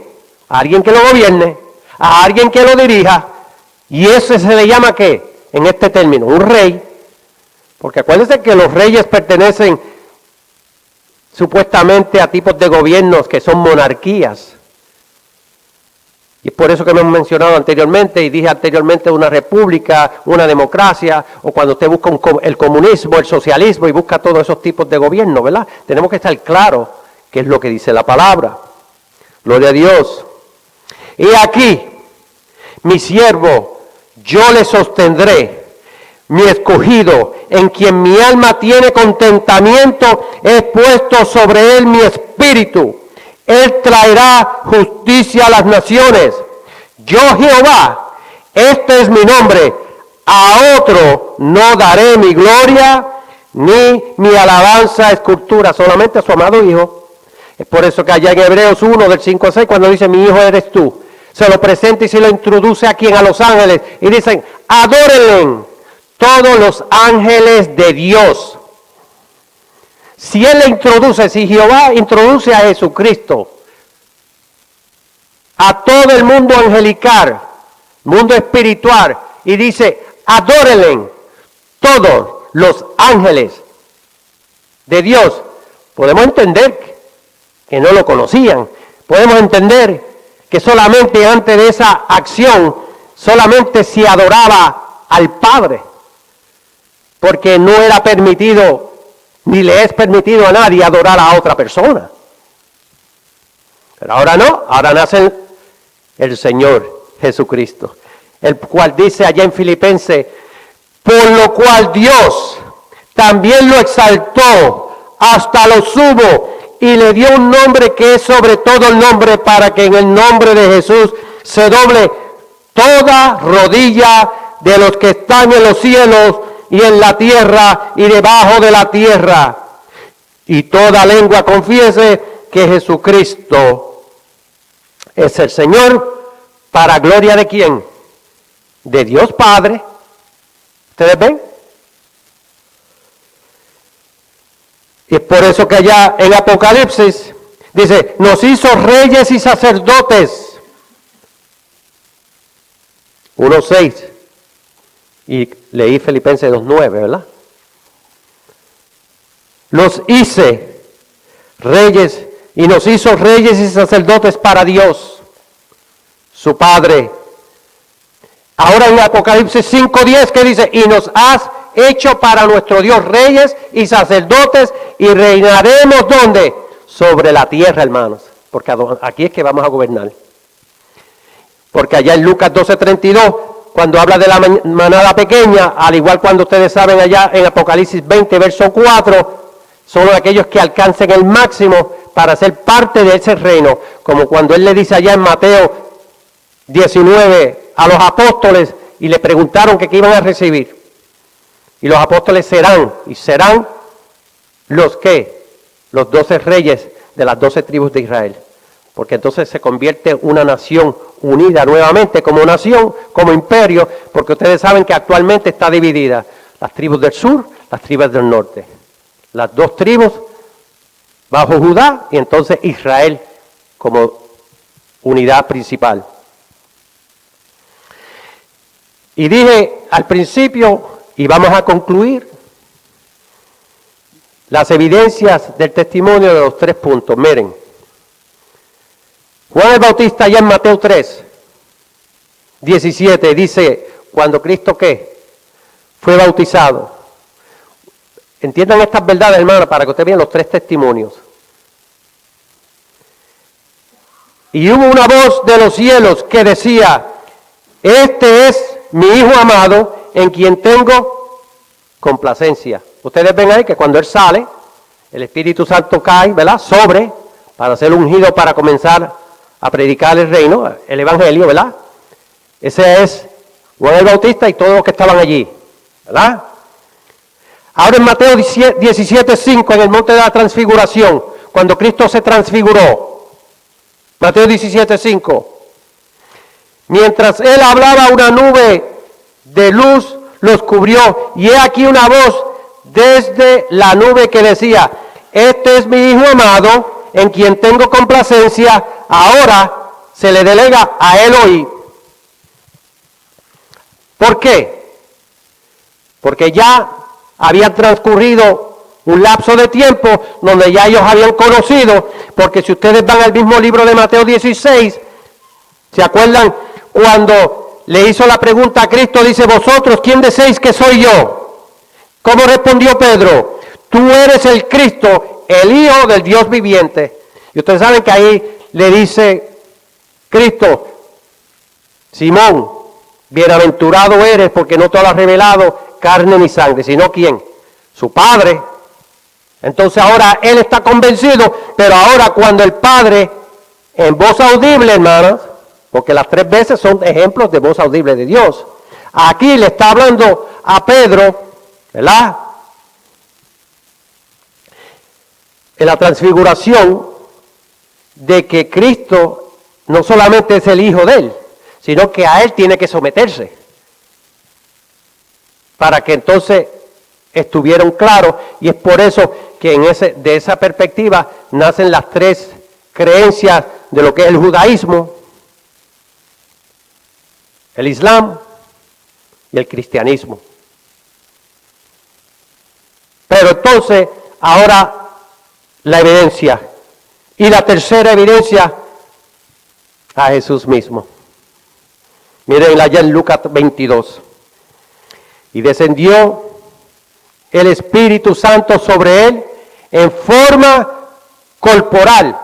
A alguien que lo gobierne, a alguien que lo dirija. Y ese se le llama ¿qué? En este término, un rey. Porque acuérdense que los reyes pertenecen supuestamente a tipos de gobiernos que son monarquías. Y es por eso que me hemos mencionado anteriormente, y dije anteriormente una república, una democracia, o cuando usted busca el comunismo, el socialismo, y busca todos esos tipos de gobierno, ¿verdad? Tenemos que estar claros qué es lo que dice la palabra. Gloria a Dios. Y aquí, mi siervo, yo le sostendré, mi escogido, en quien mi alma tiene contentamiento, he puesto sobre él mi espíritu. Él traerá justicia a las naciones. Yo Jehová, este es mi nombre, a otro no daré mi gloria, ni mi alabanza escultura, solamente a su amado Hijo. Es por eso que allá en Hebreos 1, del 5 al 6, cuando dice, mi Hijo eres tú, se lo presenta y se lo introduce aquí a los ángeles, y dicen, adórenle todos los ángeles de Dios. Si Él le introduce, si Jehová introduce a Jesucristo, a todo el mundo angelical, mundo espiritual, y dice, adórenle todos los ángeles de Dios, podemos entender que no lo conocían. Podemos entender que solamente antes de esa acción, solamente se adoraba al Padre, porque no era permitido, ni le es permitido a nadie adorar a otra persona. Pero ahora no, ahora nace el Señor Jesucristo, el cual dice allá en Filipenses, por lo cual Dios también lo exaltó hasta lo sumo y le dio un nombre que es sobre todo el nombre, para que en el nombre de Jesús se doble toda rodilla de los que están en los cielos y en la tierra y debajo de la tierra, y toda lengua confiese que Jesucristo es el Señor, para gloria de ¿quién? De Dios Padre. ¿Ustedes ven? Y es por eso que allá en Apocalipsis dice, nos hizo reyes y sacerdotes. 1:6. Y leí Filipenses 2:9, ¿verdad? Los hice reyes y nos hizo reyes y sacerdotes para Dios, su Padre. Ahora en Apocalipsis 5:10 que dice, y nos has hecho para nuestro Dios reyes y sacerdotes y reinaremos ¿dónde? Sobre la tierra, hermanos, porque aquí es que vamos a gobernar. Porque allá en Lucas 12:32, cuando habla de la manada pequeña, al igual cuando ustedes saben allá en Apocalipsis 20, verso 4, son aquellos que alcancen el máximo para ser parte de ese reino, como cuando él le dice allá en Mateo 19 a los apóstoles y le preguntaron que qué iban a recibir. Y los apóstoles serán los que, los 12 reyes de las 12 tribus de Israel. Porque entonces se convierte una nación unida nuevamente como nación, como imperio, porque ustedes saben que actualmente está dividida. Las tribus del sur, las tribus del norte. Las dos tribus bajo Judá y entonces Israel como unidad principal. Y dije al principio, y vamos a concluir, las evidencias del testimonio de los 3 puntos. Miren, Juan el Bautista ya en Mateo 3:17 dice, cuando Cristo ¿qué? Fue bautizado. Entiendan estas verdades, hermanos, para que ustedes vean los 3 testimonios. Y hubo una voz de los cielos que decía, este es mi Hijo amado, en quien tengo complacencia. Ustedes ven ahí que cuando Él sale, el Espíritu Santo cae, ¿verdad? Sobre, para ser ungido para comenzar a predicar el reino, el Evangelio, ¿verdad? Ese es Juan el Bautista y todos los que estaban allí, ¿verdad? Ahora en Mateo 17:5, en el monte de la transfiguración, cuando Cristo se transfiguró, Mateo 17:5, mientras Él hablaba, una nube de luz los cubrió, y he aquí una voz desde la nube que decía, este es mi Hijo amado, en quien tengo complacencia, ahora se le delega a Él oír. ¿Por qué? Porque ya había transcurrido un lapso de tiempo donde ya ellos habían conocido, porque si ustedes van al mismo libro de Mateo 16, ¿se acuerdan cuando le hizo la pregunta a Cristo? Dice, vosotros, ¿quién decís que soy yo? ¿Cómo respondió Pedro? Tú eres el Cristo, el Hijo del Dios viviente. Y ustedes saben que ahí le dice Cristo, Simón, bienaventurado eres porque no te lo ha revelado carne ni sangre, sino ¿quién? Su Padre. Entonces ahora Él está convencido, pero ahora cuando el Padre, en voz audible, hermanos, porque las 3 veces son ejemplos de voz audible de Dios, aquí le está hablando a Pedro, ¿verdad? En la transfiguración, de que Cristo no solamente es el Hijo de Él, sino que a Él tiene que someterse, para que entonces estuvieran claros, y es por eso que de esa perspectiva nacen las 3 creencias de lo que es el judaísmo, el islam y el cristianismo. Pero entonces, ahora la evidencia. Y la tercera evidencia, a Jesús mismo. Miren allá en Lucas 22. Y descendió el Espíritu Santo sobre él en forma corporal,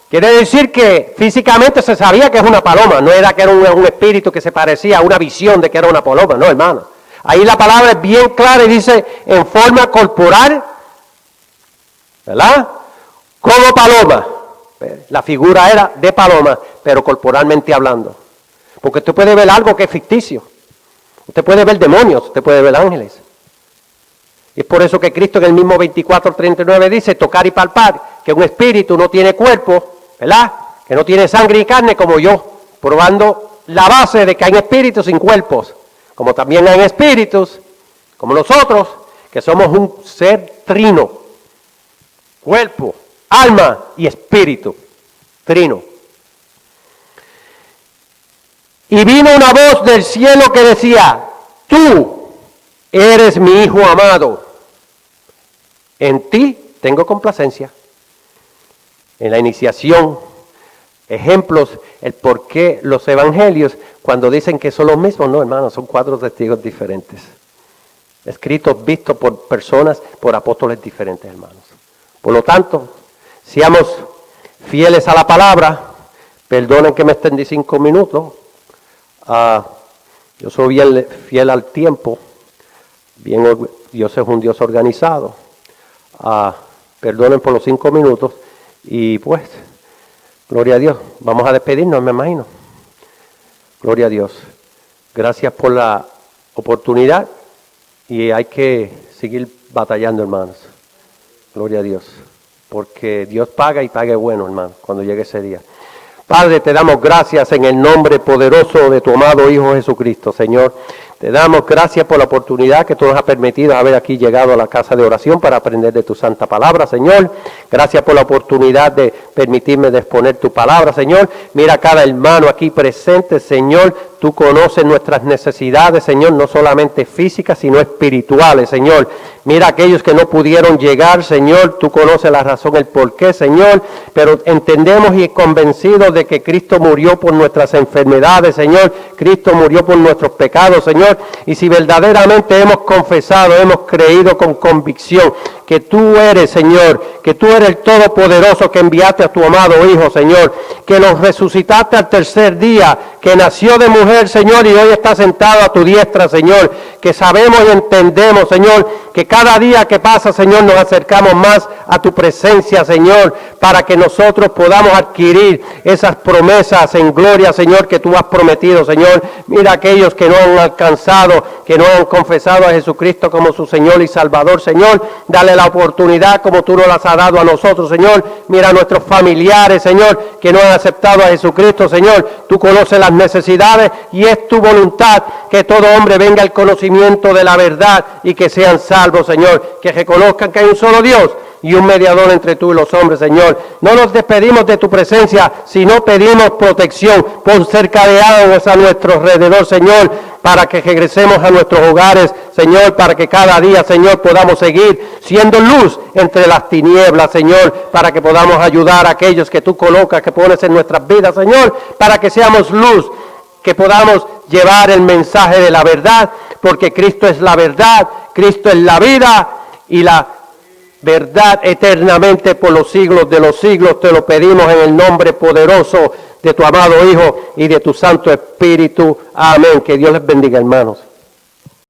quiere decir que físicamente se sabía que es una paloma, no era que era un espíritu que se parecía a una visión de que era una paloma, no, hermano. Ahí la palabra es bien clara y dice en forma corporal, ¿verdad? Como paloma. La figura era de paloma, pero corporalmente hablando. Porque usted puede ver algo que es ficticio. Usted puede ver demonios, usted puede ver ángeles. Y es por eso que Cristo en el mismo 24:39 dice, tocar y palpar, que un espíritu no tiene cuerpo, ¿verdad? Que no tiene sangre y carne como yo, probando la base de que hay espíritus sin cuerpos, como también hay espíritus, como nosotros, que somos un ser trino, cuerpo, alma y espíritu, trino. Y vino una voz del cielo que decía, tú eres mi Hijo amado, en ti tengo complacencia. En la iniciación, ejemplos, el por qué los evangelios, cuando dicen que son los mismos, no, hermanos, son 4 testigos diferentes. Escritos, vistos por personas, por apóstoles diferentes, hermanos. Por lo tanto, seamos fieles a la palabra. Perdonen que me extendí 5 minutos. Yo soy bien fiel al tiempo. Dios es un Dios organizado. Perdonen por los 5 minutos. Y pues, gloria a Dios. Vamos a despedirnos, me imagino. Gloria a Dios. Gracias por la oportunidad. Y hay que seguir batallando, hermanos. Gloria a Dios. Porque Dios paga y paga bueno, hermano, cuando llegue ese día. Padre, te damos gracias en el nombre poderoso de tu amado Hijo Jesucristo, Señor. Te damos gracias por la oportunidad que tú nos has permitido haber aquí llegado a la casa de oración para aprender de tu santa palabra, Señor. Gracias por la oportunidad de permitirme de exponer tu palabra, Señor. Mira a cada hermano aquí presente, Señor. Tú conoces nuestras necesidades, Señor, no solamente físicas, sino espirituales, Señor. Mira a aquellos que no pudieron llegar, Señor. Tú conoces la razón, el porqué, Señor. Pero entendemos y convencidos de que Cristo murió por nuestras enfermedades, Señor. Cristo murió por nuestros pecados, Señor. Y si verdaderamente hemos confesado, hemos creído con convicción que tú eres, Señor, que tú eres el Todopoderoso que enviaste a tu amado Hijo, Señor, que los resucitaste al tercer día, que nació de mujer, Señor, y hoy está sentado a tu diestra, Señor, que sabemos y entendemos, Señor, que cada día que pasa, Señor, nos acercamos más a tu presencia, Señor, para que nosotros podamos adquirir esas promesas en gloria, Señor, que tú has prometido, Señor. Mira aquellos que no han alcanzado, que no han confesado a Jesucristo como su Señor y Salvador, Señor, dale la oportunidad como tú nos las has dado a nosotros, Señor. Mira a nuestros familiares, Señor, que no han aceptado a Jesucristo, Señor. Tú conoces las necesidades y es tu voluntad que todo hombre venga al conocimiento de la verdad y que sean salvos, Señor. Que reconozcan que hay un solo Dios y un mediador entre tú y los hombres, Señor. No nos despedimos de tu presencia, sino pedimos protección por cercanearnos a nuestro alrededor, Señor, para que regresemos a nuestros hogares, Señor, para que cada día, Señor, podamos seguir siendo luz entre las tinieblas, Señor, para que podamos ayudar a aquellos que tú colocas, que pones en nuestras vidas, Señor, para que seamos luz, que podamos llevar el mensaje de la verdad, porque Cristo es la verdad, Cristo es la vida y la verdad eternamente por los siglos de los siglos. Te lo pedimos en el nombre poderoso de tu amado Hijo y de tu Santo Espíritu. Amén. Que Dios les bendiga, hermanos.